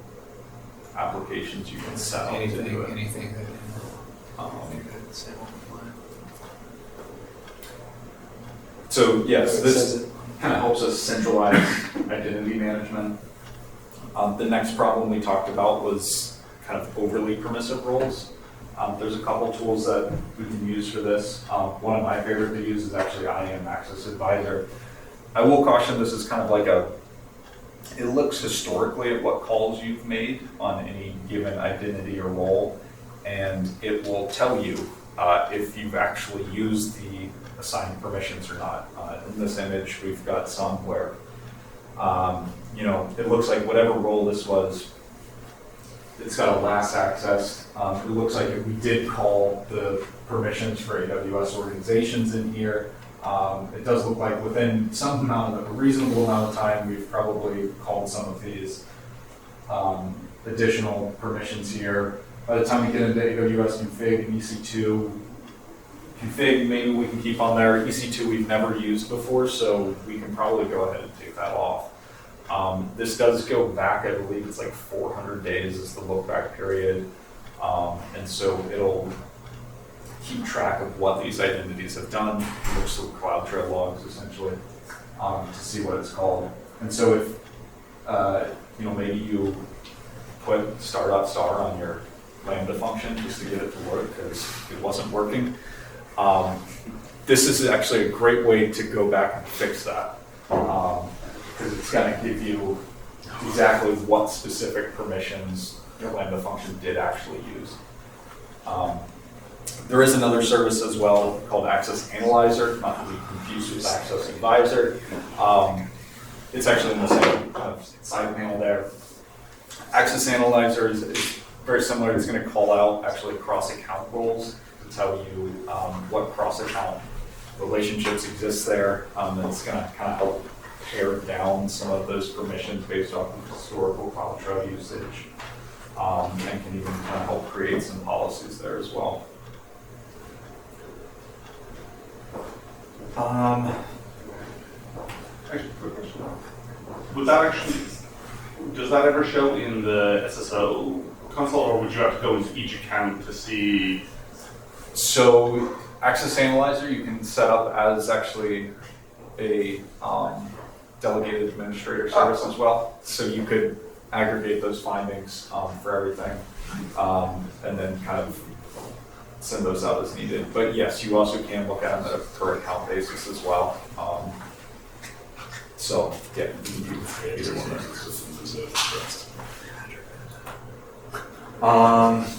applications you can set up to do it. Anything that SAML compliant. So yes, So it says this it. kind of helps us centralize identity management. The next problem we talked about was kind of overly permissive roles. There's a couple tools that we can use for this. One of my favorite to use is actually IAM Access Advisor. I will caution this is kind of like it looks historically at what calls you've made on any given identity or role, and it will tell you if you've actually used the assigned permissions or not. In this image, we've got some where it looks like whatever role this was, it's got a last access. It looks like we did call the permissions for AWS organizations in here. It does look like within a reasonable amount of time, we've probably called some of these additional permissions here. By the time we get into AWS config and EC2, config maybe we can keep on there. EC2 we've never used before, so we can probably go ahead and take that off. This does go back, I believe it's like 400 days is the look back period. And so it'll keep track of what these identities have done, looks at CloudTrail logs essentially, to see what it's called. And so if, maybe you put star.star on your Lambda function just to get it to work because it wasn't working. This is actually a great way to go back and fix that. Because it's going to give you exactly what specific permissions your Lambda function did actually use. There is another service as well called Access Analyzer, not to be confused with Access Advisor. It's actually in the same kind of side panel there. Access Analyzer is very similar. It's going to call out actually cross-account roles to tell you what cross-account relationships exist there. And it's going to kind of help pare down some of those permissions based off of historical CloudTrail usage, and can even kind of help create some policies there as well. Actually, quick question. Does that ever show in the SSO console, or would you have to go into each account to see? So Access Analyzer you can set up as actually a delegated administrator service as well. So you could aggregate those findings for everything and then kind of send those out as needed. But yes, you also can look at them at a per account basis as well. So yeah, you can do either one of those.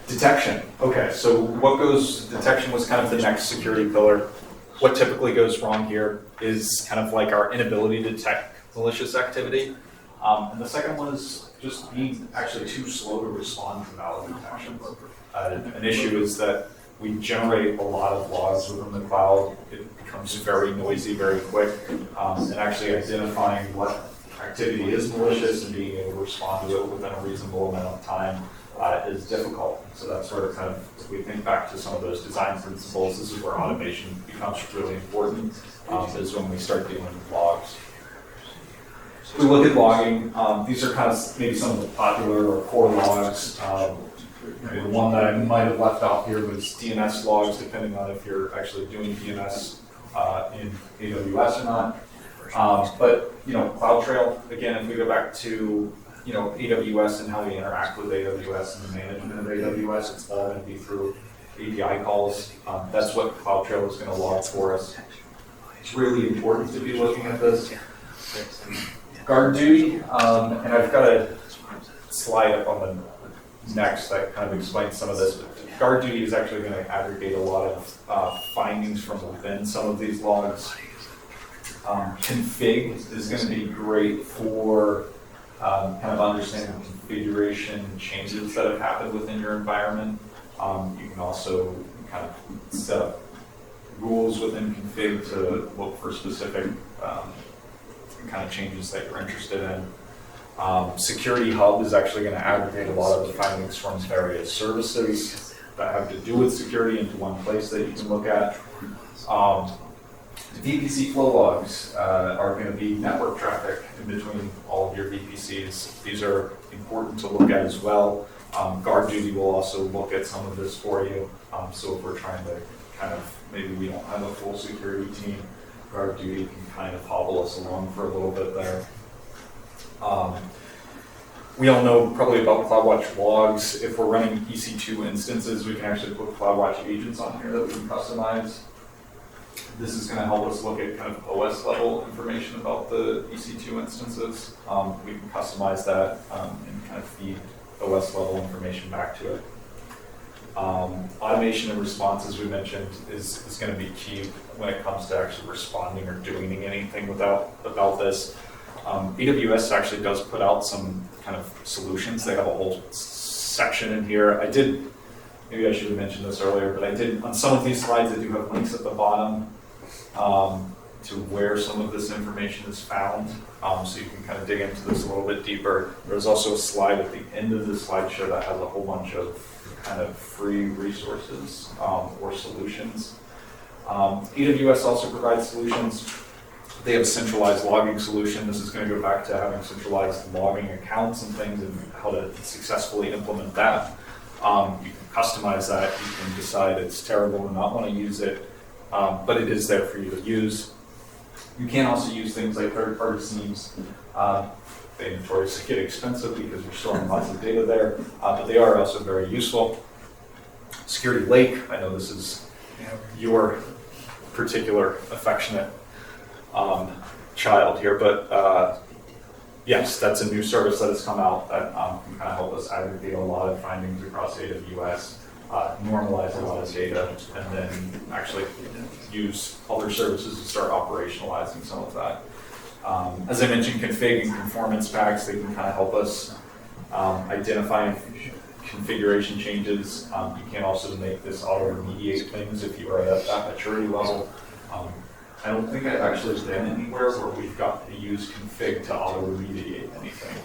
Detection. Okay, so detection was kind of the next security pillar. What typically goes wrong here is kind of like our inability to detect malicious activity. And the second one is just being actually too slow to respond to valid detection. An issue is that we generate a lot of logs within the cloud. It becomes very noisy very quick. And actually identifying what activity is malicious and being able to respond to it within a reasonable amount of time is difficult. So that's sort of if we think back to some of those design principles, this is where automation becomes really important, is when we start dealing with logs. If we look at logging, these are kind of maybe some of the popular or core logs. The one that I might have left out here was DNS logs, depending on if you're actually doing DNS in AWS or not. But CloudTrail, again, if we go back to AWS and how we interact with AWS and the management of AWS, it's all going to be through API calls. That's what CloudTrail is going to log for us. It's really important to be looking at this. Guard duty, and I've got a slide up on the next that kind of explains some of this. But guard duty is actually going to aggregate a lot of findings from within some of these logs. Config is going to be great for kind of understanding configuration changes that have happened within your environment. You can also kind of set up rules within config to look for specific kind of changes that you're interested in. Security Hub is actually going to aggregate a lot of the findings from various services that have to do with security into one place that you can look at. VPC flow logs are going to be network traffic in between all of your VPCs. These are important to look at as well. Guard duty will also look at some of this for you. So if we're trying to maybe we don't have a full security team, guard duty can kind of hobble us along for a little bit there. We all know probably about CloudWatch logs. If we're running EC2 instances, we can actually put CloudWatch agents on here that we can customize. This is going to help us look at kind of OS level information about the EC2 instances. We can customize that and kind of feed OS level information back to it. Automation and response, as we mentioned, is going to be key when it comes to actually responding or doing anything about this. AWS actually does put out some kind of solutions. They have a whole section in here. Maybe I should have mentioned this earlier, but I did, on some of these slides, I do have links at the bottom to where some of this information is found, so you can kind of dig into this a little bit deeper. There's also a slide at the end of the slideshow that has a whole bunch of kind of free resources or solutions. AWS also provides solutions. They have a centralized logging solution. This is going to go back to having centralized logging accounts and things and how to successfully implement that. You can customize that. You can decide it's terrible and not want to use it, but it is there for you to use. You can also use things like third-party SIEMs. They notoriously get expensive because you're storing lots of data there, but they are also very useful. Security Lake, I know this is your particular affectionate child here, but yes, that's a new service that has come out that can kind of help us aggregate a lot of findings across AWS, normalize a lot of data, and then actually use other services to start operationalizing some of that. As I mentioned, config and conformance packs, they can kind of help us identify configuration changes. You can also make this auto-remediate things if you are at that maturity level. I don't think I've actually been anywhere where we've got to use config to auto-remediate anything.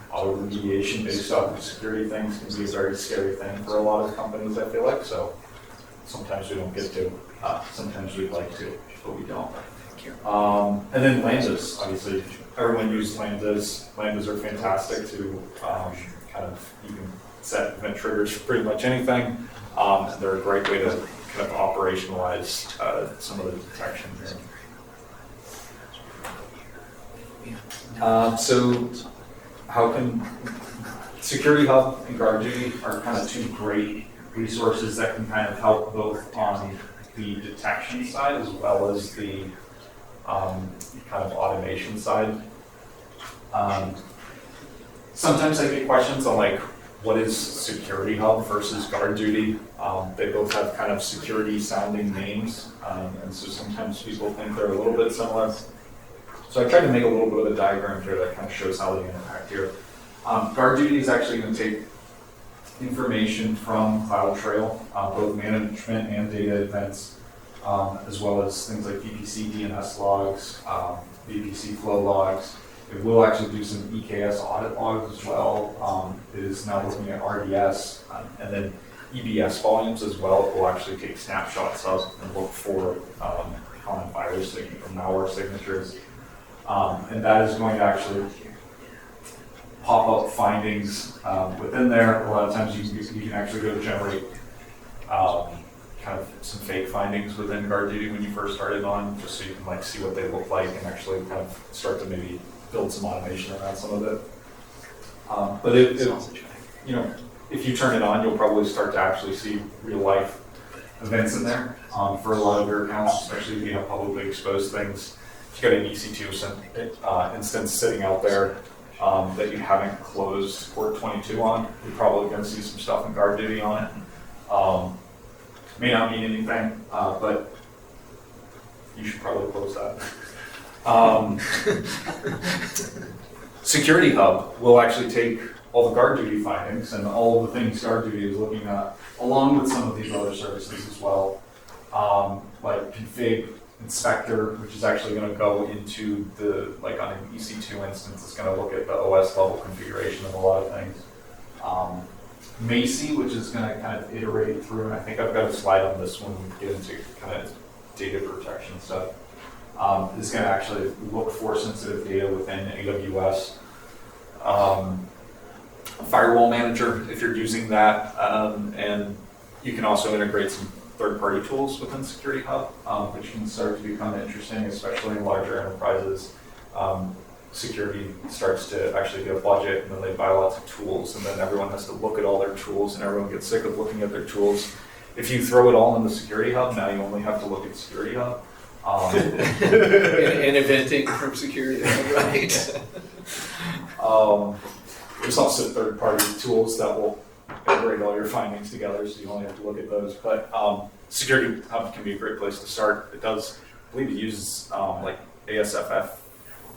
Auto-remediation based off of security things can be a very scary thing for a lot of companies, I feel like, so sometimes we don't get to. Sometimes we'd like to, but we don't. And then Lambdas, obviously, everyone uses Lambdas. Lambdas are fantastic to you can set event triggers for pretty much anything. And they're a great way to kind of operationalize some of the detection here. So how can Security Hub and Guard Duty are kind of two great resources that can kind of help both on the detection side as well as the kind of automation side. Sometimes I get questions on like, what is Security Hub versus Guard Duty? They both have kind of security sounding names, and so sometimes people think they're a little bit similar. So I tried to make a little bit of a diagram here that kind of shows how they interact here. Guard Duty is actually going to take information from CloudTrail, both management and data events, as well as things like VPC DNS logs, VPC flow logs. It will actually do some EKS audit logs as well. It is now looking at RDS and then EBS volumes as well. It will actually take snapshots of and look for common virus or malware signatures. And that is going to actually pop up findings within there. A lot of times you can actually go to generate kind of some fake findings within Guard Duty when you first started on, just so you can like see what they look like and actually kind of start to maybe build some automation around some of it. But you know, if you turn it on, you'll probably start to actually see real life events in there for a lot of your accounts, especially if you have publicly exposed things. If you've got an EC2 instance sitting out there that you haven't closed port 22 on, you're probably going to see some stuff in Guard Duty on it. May not mean anything, but you should probably close that. Security Hub will actually take all the Guard Duty findings and all of the things Guard Duty is looking at, along with some of these other services as well, like config inspector, which is actually going to go into the, like on an EC2 instance, it's going to look at the OS level configuration of a lot of things. Macy, which is going to kind of iterate through, and I think I've got a slide on this when we get into kind of data protection stuff, is going to actually look for sensitive data within AWS. Firewall Manager, if you're using that, and you can also integrate some third-party tools within Security Hub, which can start to become interesting, especially in larger enterprises. Security starts to actually get a budget, and then they buy lots of tools, and then everyone has to look at all their tools, and everyone gets sick of looking at their tools. If you throw it all in the Security Hub, now you only have to look at Security Hub. And eventing from Security Hub, right? There's also third-party tools that will integrate all your findings together, so you only have to look at those. But Security Hub can be a great place to start. It does, I believe it uses like ASFF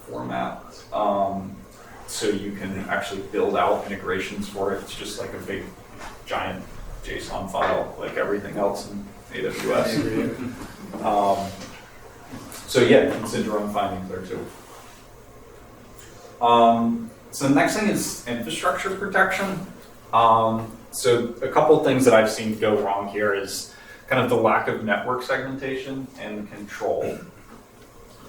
format, so you can actually build out integrations for it. It's just like a big, giant JSON file, like everything else in AWS. So yeah, you can send your own findings there too. So the next thing is infrastructure protection. So a couple of things that I've seen go wrong here is kind of the lack of network segmentation and control,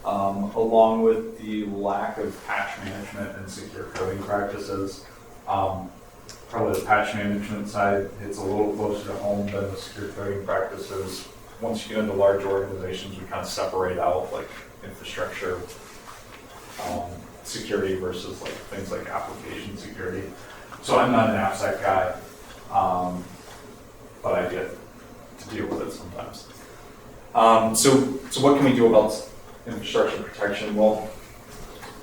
along with the lack of patch management and secure coding practices. Probably the patch management side hits a little closer to home than the secure coding practices. Once you get into large organizations, we kind of separate out like infrastructure security versus like things like application security. So I'm not an AppSec guy, but I get to deal with it sometimes. So what can we do about infrastructure protection? Well,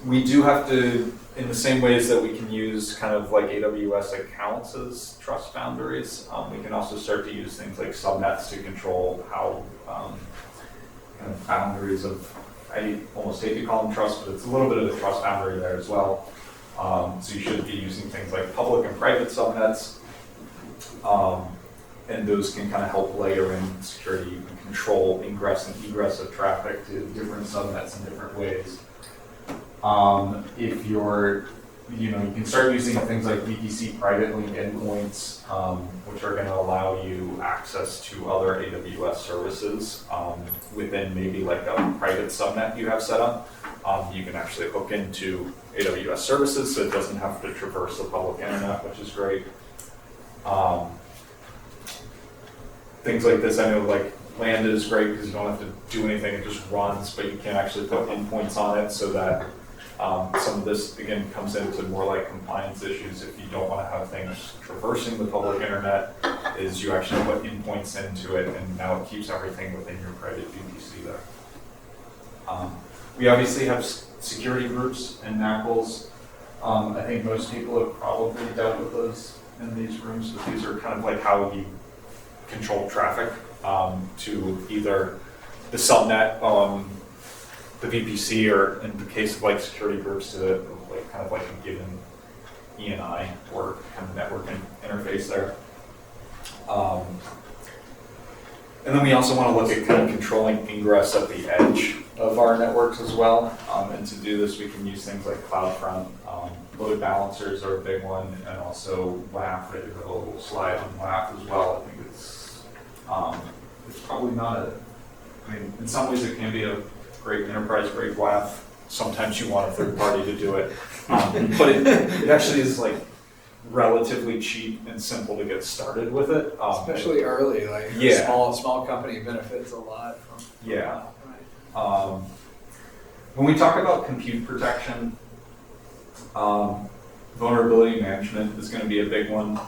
we do have to, in the same ways that we can use kind of like AWS accounts as trust boundaries, we can also start to use things like subnets to control how kind of boundaries of, I almost hate to call them trust, but it's a little bit of a trust boundary there as well. So you should be using things like public and private subnets, and those can kind of help layer in security. You can control ingress and egress of traffic to different subnets in different ways. If you're, you can start using things like VPC private link endpoints, which are going to allow you access to other AWS services within maybe like a private subnet you have set up. You can actually hook into AWS services, so it doesn't have to traverse the public internet, which is great. things like this, I know like Lambda is great because you don't have to do anything, it just runs, but you can actually put endpoints on it so that some of this, again, comes into more like compliance issues. If you don't want to have things traversing the public internet, is you actually put endpoints into it, and now it keeps everything within your private VPC there. We obviously have security groups and NACLs. I think most people have probably dealt with those in these rooms, but these are kind of like how you control traffic to either the subnet, the VPC, or in the case of like security groups, to like kind of like a given ENI or kind of network interface there. And then we also want to look at kind of controlling ingress at the edge of our networks as well. And to do this, we can use things like CloudFront. Load balancers are a big one, and also WAF. I did a little slide on WAF as well. I think it's probably not a, I mean, in some ways it can be a great enterprise-grade WAF. Sometimes you want a third party to do it. But it actually is like relatively cheap and simple to get started with it. Especially early, like Yeah. a small company benefits a lot from. Yeah. Right. When we talk about compute protection, vulnerability management is going to be a big one,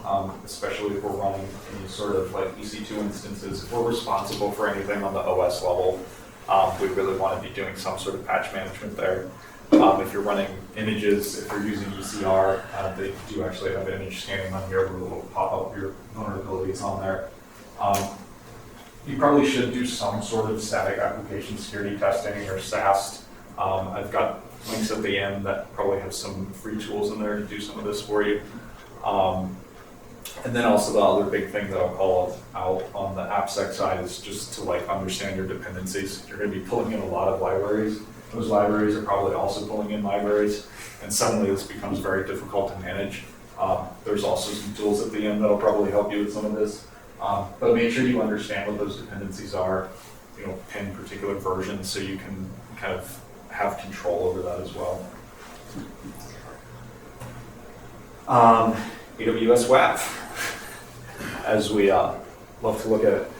especially if we're running any sort of like EC2 instances. If we're responsible for anything on the OS level, we really want to be doing some sort of patch management there. If you're running images, if you're using ECR, they do actually have image scanning on here where it'll pop up your vulnerabilities on there. You probably should do some sort of static application security testing or SAST. I've got links at the end that probably have some free tools in there to do some of this for you. And then also the other big thing that I'll call out on the AppSec side is just to like understand your dependencies. You're going to be pulling in a lot of libraries. Those libraries are probably also pulling in libraries, and suddenly this becomes very difficult to manage. There's also some tools at the end that'll probably help you with some of this. But make sure you understand what those dependencies are, pin particular versions so you can kind of have control over that as well. AWS WAF, as we love to look at it.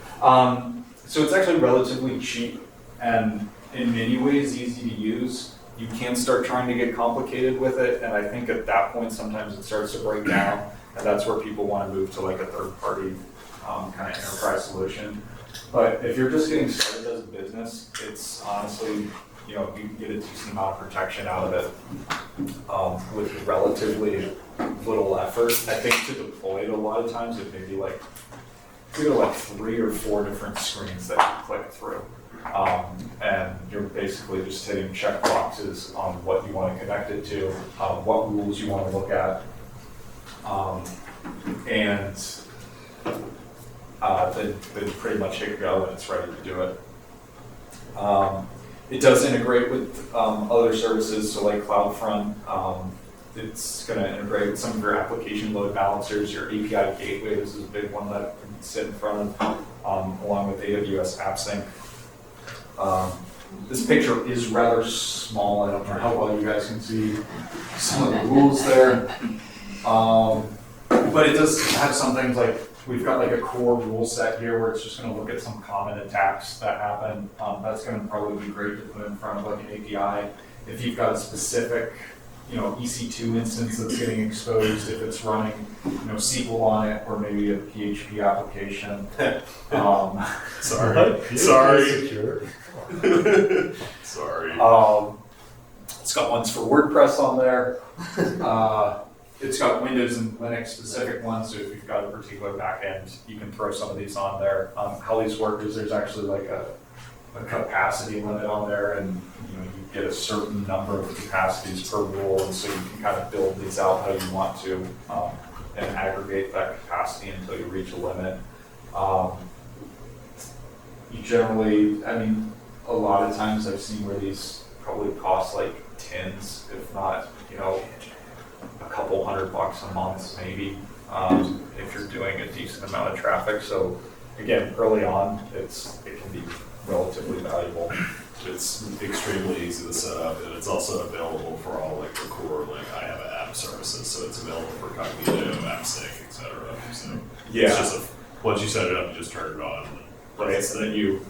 So it's actually relatively cheap and in many ways easy to use. You can start trying to get complicated with it, and I think at that point sometimes it starts to break down, and that's where people want to move to like a third-party kind of enterprise solution. But if you're just getting started as a business, it's honestly, you can get a decent amount of protection out of it with relatively little effort. I think to deploy it a lot of times it may be like 3 or 4 different screens that you click through. And you're basically just hitting check boxes on what you want to connect it to, what rules you want to look at, and then pretty much hit go and it's ready to do it. It does integrate with other services, so like CloudFront. It's going to integrate with some of your application load balancers, your API gateway. This is a big one that can sit in front of, along with AWS AppSync. This picture is rather small. I don't know how well you guys can see some of the rules there. But it does have some things like, we've got like a core rule set here where it's just going to look at some common attacks that happen. That's going to probably be great to put in front of like an API. If you've got a specific, EC2 instance that's getting exposed, if it's running, SQL on it, or maybe a PHP application. Sorry. Sorry. It's got ones for WordPress on there. It's got Windows and Linux specific ones, so if you've got a particular backend, you can throw some of these on there. How these work is there's actually like a capacity limit on there, and you get a certain number of capacities per rule, and so you can kind of build these out how you want to and aggregate that capacity until you reach a limit. You generally, a lot of times I've seen where these probably cost like tens, if not, a couple $100 a month maybe, if you're doing a decent amount of traffic. So again, early on, it can be relatively valuable. It's extremely easy to set up, and it's also available for all like the core, like I have app services, so it's available for Cognito, AppSync, etc. So Yeah. it's just Once you set it up, you just turn it on. Right, so then you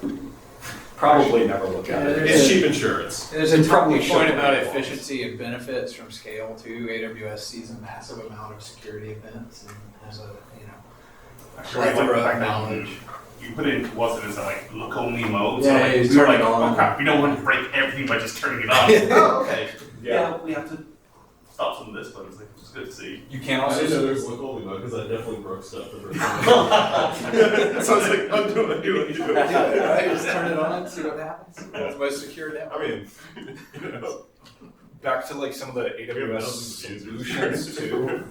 probably never look at it. It's cheap insurance. There's a probably talking point should. about efficiency and benefits from scale too. AWS sees a massive amount of security events and has a, Actually, I like the plethora of fact that knowledge. you put it into what's it is like look only mode. Yeah, so like, you we turn were like, it on. oh crap, we don't want to break everything by just turning it on. Oh, okay. Yeah, we have to stop some of this, but it's like it's good to see. You can I also didn't know do there's look only mode because I definitely broke stuff the first time. So I was like, I'm doing it. Right, just turn it on, see what happens. It's the most secure network. I mean, you know. back to like some of the AWS thousands of users. solutions too.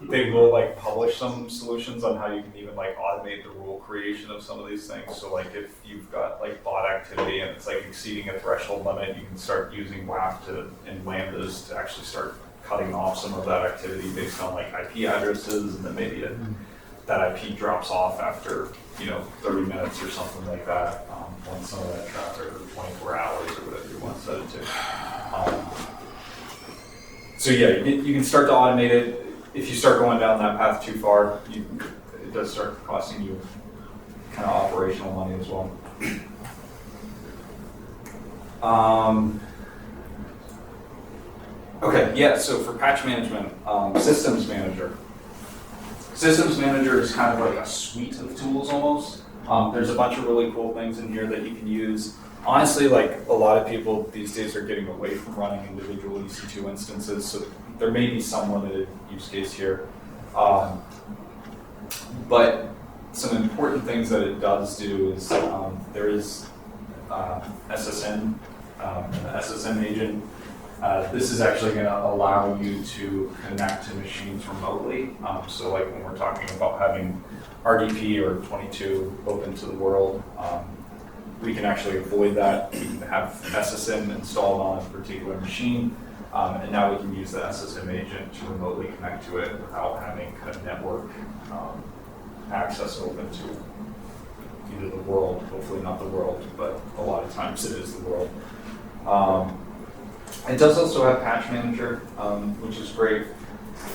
They will like publish some solutions on how you can even like automate the rule creation of some of these things. So like if you've got like bot activity and it's like exceeding a threshold limit, you can start using WAF and lambdas to actually start cutting off some of that activity based on like IP addresses, and then maybe that IP drops off after 30 minutes or something like that. Once some of that traffic, or 24 hours or whatever you want to set it to. So yeah, you can start to automate it. If you start going down that path too far, it does start costing you kind of operational money as well. Okay, yeah, so for patch management, systems manager. Systems manager is kind of like a suite of tools almost. There's a bunch of really cool things in here that you can use. Honestly, like a lot of people these days are getting away from running individual EC2 instances, so there may be some limited use case here. But some important things that it does do is there is SSN, an SSM agent. This is actually going to allow you to connect to machines remotely. So like when we're talking about having RDP or 22 open to the world, we can actually avoid that. We can have SSM installed on a particular machine, and now we can use the SSM agent to remotely connect to it without having kind of network access open to either the world, hopefully not the world, but a lot of times it is the world. It does also have Patch Manager, which is great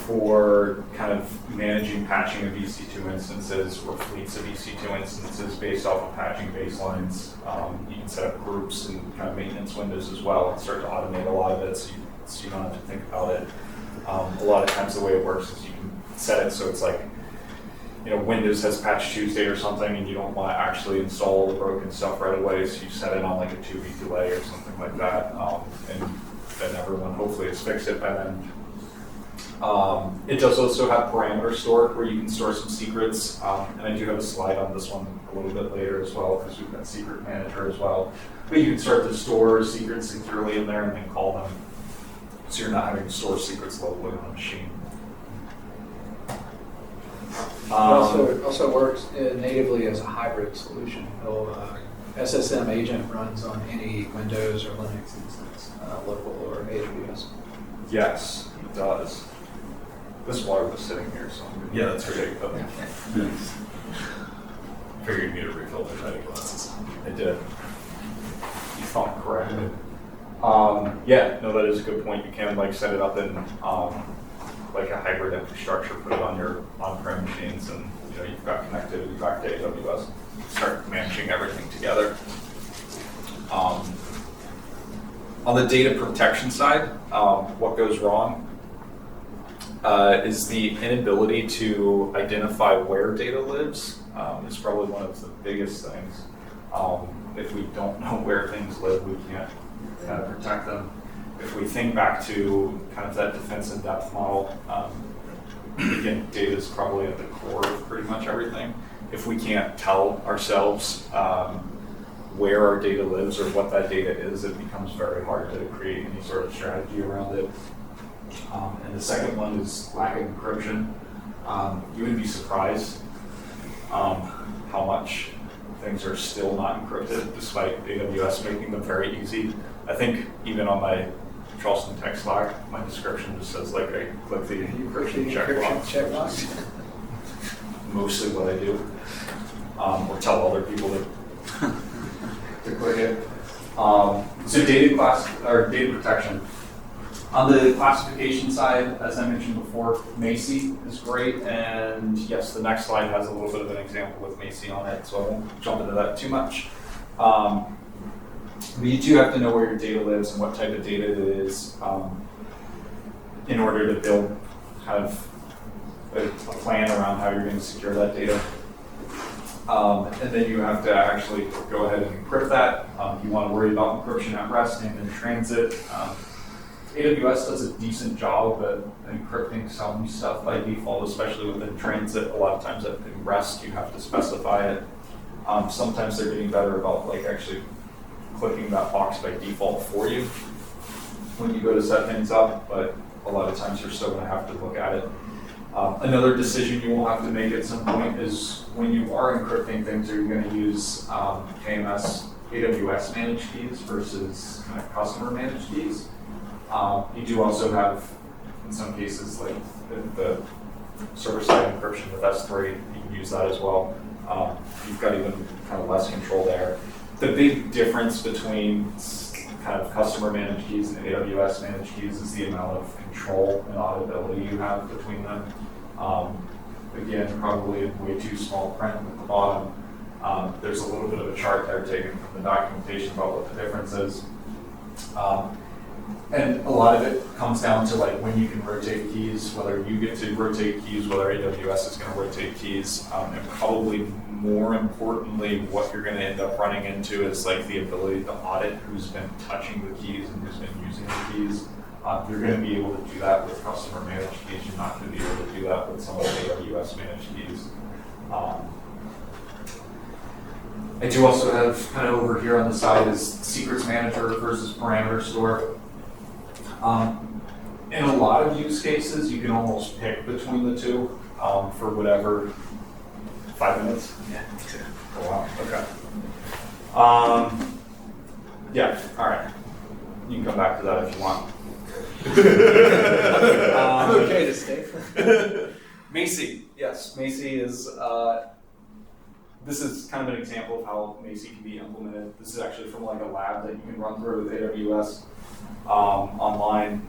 for kind of managing patching of EC2 instances or fleets of EC2 instances based off of patching baselines. You can set up groups and kind of maintenance windows as well and start to automate a lot of it so you don't have to think about it. A lot of times the way it works is you can set it so it's like, Windows has Patch Tuesday or something and you don't want to actually install the broken stuff right away, so you set it on like a 2-week delay or something like that. And then everyone hopefully has fixed it by then. It does also have parameter store where you can store some secrets, and I do have a slide on this one a little bit later as well because we've got Secret Manager as well. But you can start to store secrets securely in there and then call them, so you're not having to store secrets locally on a machine. It also works natively as a hybrid solution. SSM agent runs on any Windows or Linux instance, local or AWS. Yes, it does. This water was sitting here, so I'm gonna Yeah, that's great. Okay. Figured you need to refill their tiny glasses. I did. You thought correctly. Yeah, no, that is a good point. You can like set it up in like a hybrid infrastructure, put it on your on-prem machines, and you've got connectivity back to AWS. Start managing everything together. On the data protection side, what goes wrong is the inability to identify where data lives is probably one of the biggest things. If we don't know where things live, we can't kind of protect them. If we think back to kind of that defense in depth model, again, data is probably at the core of pretty much everything. If we can't tell ourselves where our data lives or what that data is, it becomes very hard to create any sort of strategy around it. And the second one is lack of encryption. You would be surprised how much things are still not encrypted, despite AWS making them very easy. I think even on my Charleston tech Slack, my description just says like I click the encryption checkbox. Mostly what I do, or tell other people to click it. So data protection. On the classification side, as I mentioned before, Macy is great, and yes, the next slide has a little bit of an example with Macy on it, so I won't jump into that too much. But you do have to know where your data lives and what type of data it is in order to build kind of a plan around how you're going to secure that data. And then you have to actually go ahead and encrypt that. You want to worry about encryption at rest and in transit. AWS does a decent job at encrypting some stuff by default, especially within transit. A lot of times at rest, you have to specify it. Sometimes they're getting better about like actually clicking that box by default for you when you go to set things up, but a lot of times you're still going to have to look at it. Another decision you will have to make at some point is when you are encrypting things, are you going to use KMS AWS managed keys versus kind of customer managed keys? You do also have, in some cases, like the server-side encryption with S3, you can use that as well. You've got even kind of less control there. The big difference between kind of customer managed keys and AWS managed keys is the amount of control and auditability you have between them. Again, probably in way too small print at the bottom. There's a little bit of a chart there taken from the documentation about what the difference is. And a lot of it comes down to like when you can rotate keys, whether you get to rotate keys, whether AWS is going to rotate keys, and probably more importantly, what you're going to end up running into is like the ability to audit who's been touching the keys and who's been using the keys. You're going to be able to do that with customer managed keys. You're not going to be able to do that with some of the AWS managed keys. I do also have kind of over here on the side is secrets manager versus parameter store. In a lot of use cases, you can almost pick between the two for whatever. 5 minutes? Yeah. Oh, wow, okay. Yeah, all right. You can come back to that if you want. Okay to stay. Macy, yes, Macy is, this is kind of an example of how Macy can be implemented. This is actually from like a lab that you can run through with AWS online.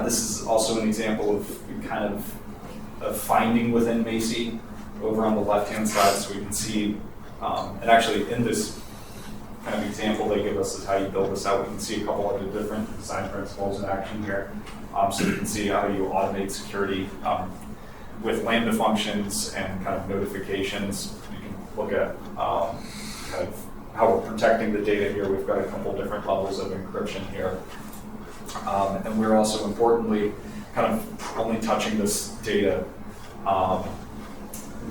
This is also an example of kind of finding within Macy over on the left-hand side, so we can see, and actually in this kind of example they give us is how you build this out. We can see a couple of the different design principles in action here. So you can see how you automate security with Lambda functions and kind of notifications. You can look at kind of how we're protecting the data here. We've got a couple different levels of encryption here. And we're also importantly kind of only touching this data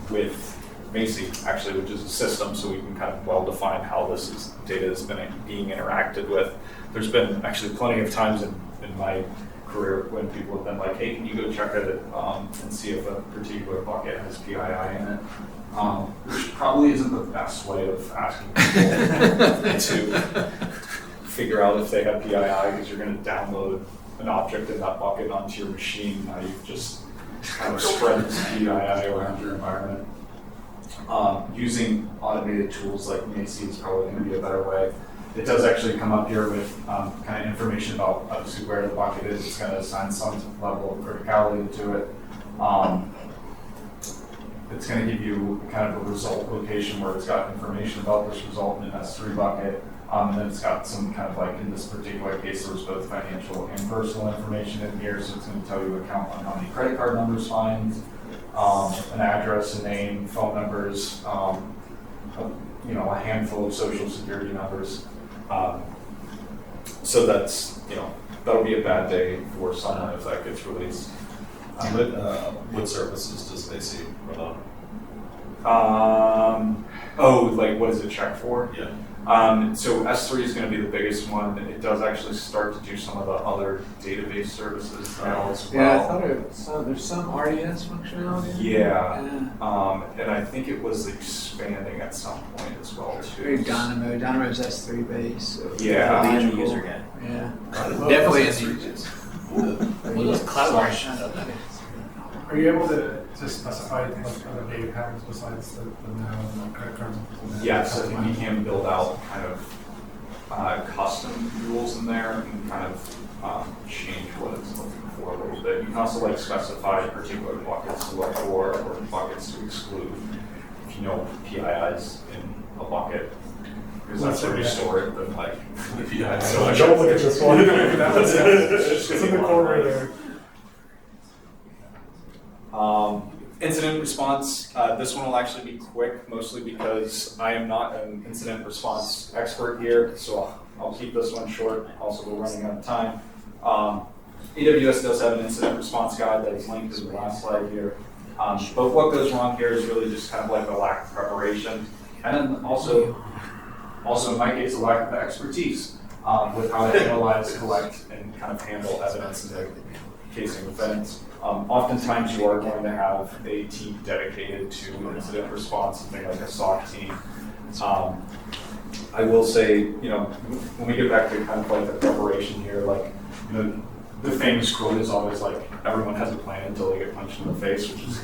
with Macy, actually, which is a system, so we can kind of well define how this data is being interacted with. There's been actually plenty of times in my career when people have been like, hey, can you go check it and see if a particular bucket has PII in it? Which probably isn't the best way of asking people to figure out if they have PII, because you're going to download an object in that bucket onto your machine. Now you've just kind of spread this PII around your environment. Using automated tools like Macy is probably going to be a better way. It does actually come up here with kind of information about obviously where the bucket is. It's going to assign some level of criticality to it. It's going to give you kind of a result location where it's got information about this result in an S3 bucket. And then it's got some kind of like, in this particular case, there was both financial and personal information in here. So it's going to tell you a count on how many credit card numbers find, an address, a name, phone numbers, a handful of social security numbers. So that's, that'll be a bad day for someone if that gets released. What services does Macy run on? Like what does it check for? Yeah. So S3 is going to be the biggest one. It does actually start to do some of the other database services now as well. Yeah, I thought there's some RDS functionality. Yeah. And I think it was expanding at some point as well too. Dynamo's S3 base. So Yeah. The end user guy. Yeah. Definitely S3. What is cloud? Are you able to specify like other data patterns besides the now and credit cards? Yes, I think you can build out kind of custom rules in there and kind of change what it's looking for a little bit. You can also like specify particular buckets to look for or buckets to exclude. If you know PIIs in a bucket, because that's where you store it, then like the PII. So Don't look at this one. It's It's in the corner there. Incident response, this one will actually be quick, mostly because I am not an incident response expert here, so I'll keep this one short. Also, we're running out of time. AWS does have an incident response guide that is linked to the last slide here. But what goes wrong here is really just kind of like a lack of preparation, and then also in my case, a lack of expertise with how to analyze, collect, and kind of handle evidence in the case of events. Oftentimes you are going to have a team dedicated to incident response, something like a SOC team. I will say, you know, when we get back to kind of like the preparation here, like, you know, the famous quote is always like, everyone has a plan until they get punched in the face, which is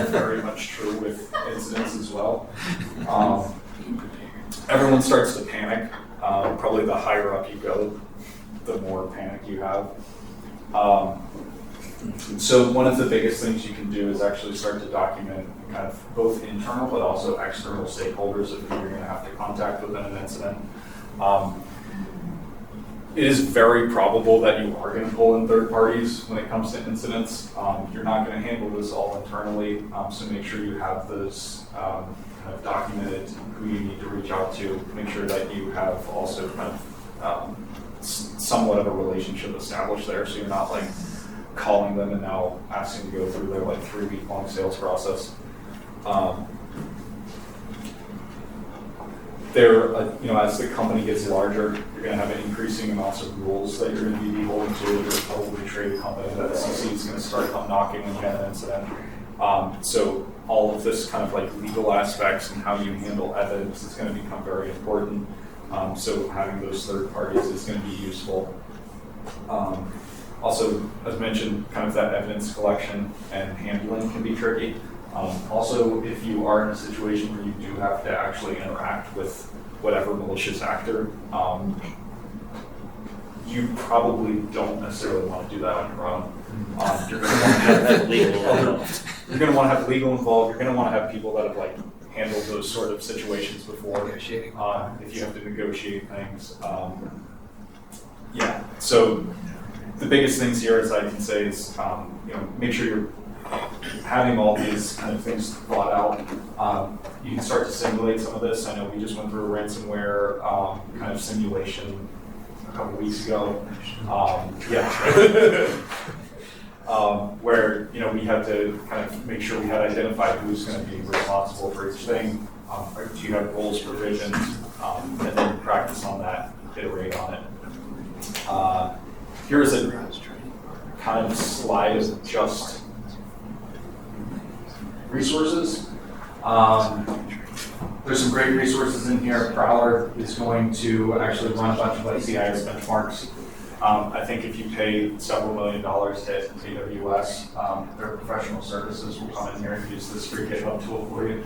very much true with incidents as well. Everyone starts to panic. Probably the higher up you go, the more panic you have. So one of the biggest things you can do is actually start to document kind of both internal but also external stakeholders that you're going to have to contact within an incident. It is very probable that you are going to pull in third parties when it comes to incidents. You're not going to handle this all internally, so make sure you have those kind of documented, who you need to reach out to. Make sure that you have also kind of somewhat of a relationship established there, so you're not like calling them and now asking to go through their like 3-week-long sales process. You know, as the company gets larger, you're going to have increasing amounts of rules that you're going to be beholden to. You're a publicly traded company that the SEC is going to start come knocking when you have an incident. So all of this kind of like legal aspects and how you handle evidence is going to become very important. So having those third parties is going to be useful. Also, as mentioned, kind of that evidence collection and handling can be tricky. Also, if you are in a situation where you do have to actually interact with whatever malicious actor, you probably don't necessarily want to do that on your own. You're going to want to have legal involved. You're going to want to have people that have like handled those sort of situations before. If you have to negotiate things, yeah. So the biggest things here, as I can say, is you know, make sure you're having all these kind of things thought out. You can start to simulate some of this. I know we just went through a ransomware kind of simulation a couple weeks ago. Where you know we had to kind of make sure we had identified who's going to be responsible for each thing. Do you have roles provisions, and then practice on that, iterate on it. Here's a kind of slide of just resources. There's some great resources in here. Prowler is going to actually run a bunch of like CIS benchmarks. I think if you pay several $1 million to AWS, their professional services will come in here and use this free GitHub tool for you.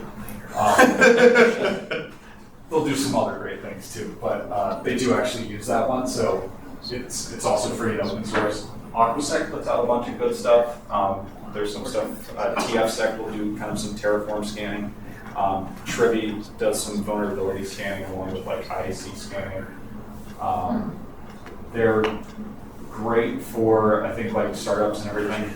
They'll do some other great things too, but they do actually use that one, so it's also free and open source. AquaSec puts out a bunch of good stuff. There's some stuff, TFSec will do kind of some Terraform scanning. Trivy does some vulnerability scanning along with like IAC scanning. They're great for, I think, like startups and everything.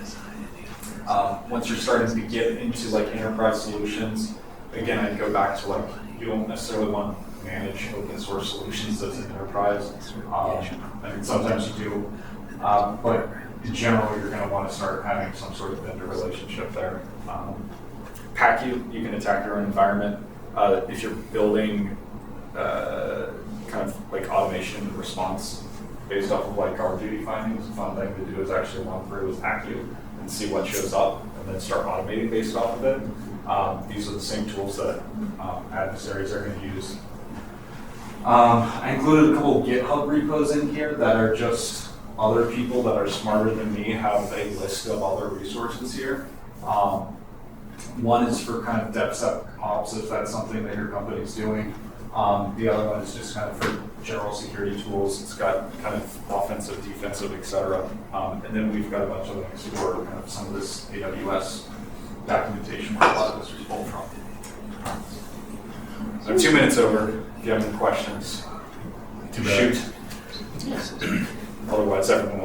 Once you're starting to get into like enterprise solutions, again, I'd go back to like, you don't necessarily want to manage open source solutions as an enterprise. I mean, sometimes you do, but in general, you're going to want to start having some sort of vendor relationship there. PackU, you can attack your own environment. If you're building kind of like automation and response based off of like guard duty findings, a fun thing to do is actually run through with PackU and see what shows up and then start automating based off of it. These are the same tools that adversaries are going to use. I included a couple GitHub repos in here that are just other people that are smarter than me have a list of other resources here. One is for kind of DevSecOps, if that's something that your company's doing. The other one is just kind of for general security tools. It's got kind of offensive, defensive, et cetera. And then we've got a bunch of links for kind of some of this AWS documentation where a lot of this was pulled from. So 2 minutes over. If you have any questions, Too bad. shoot. Otherwise, everyone will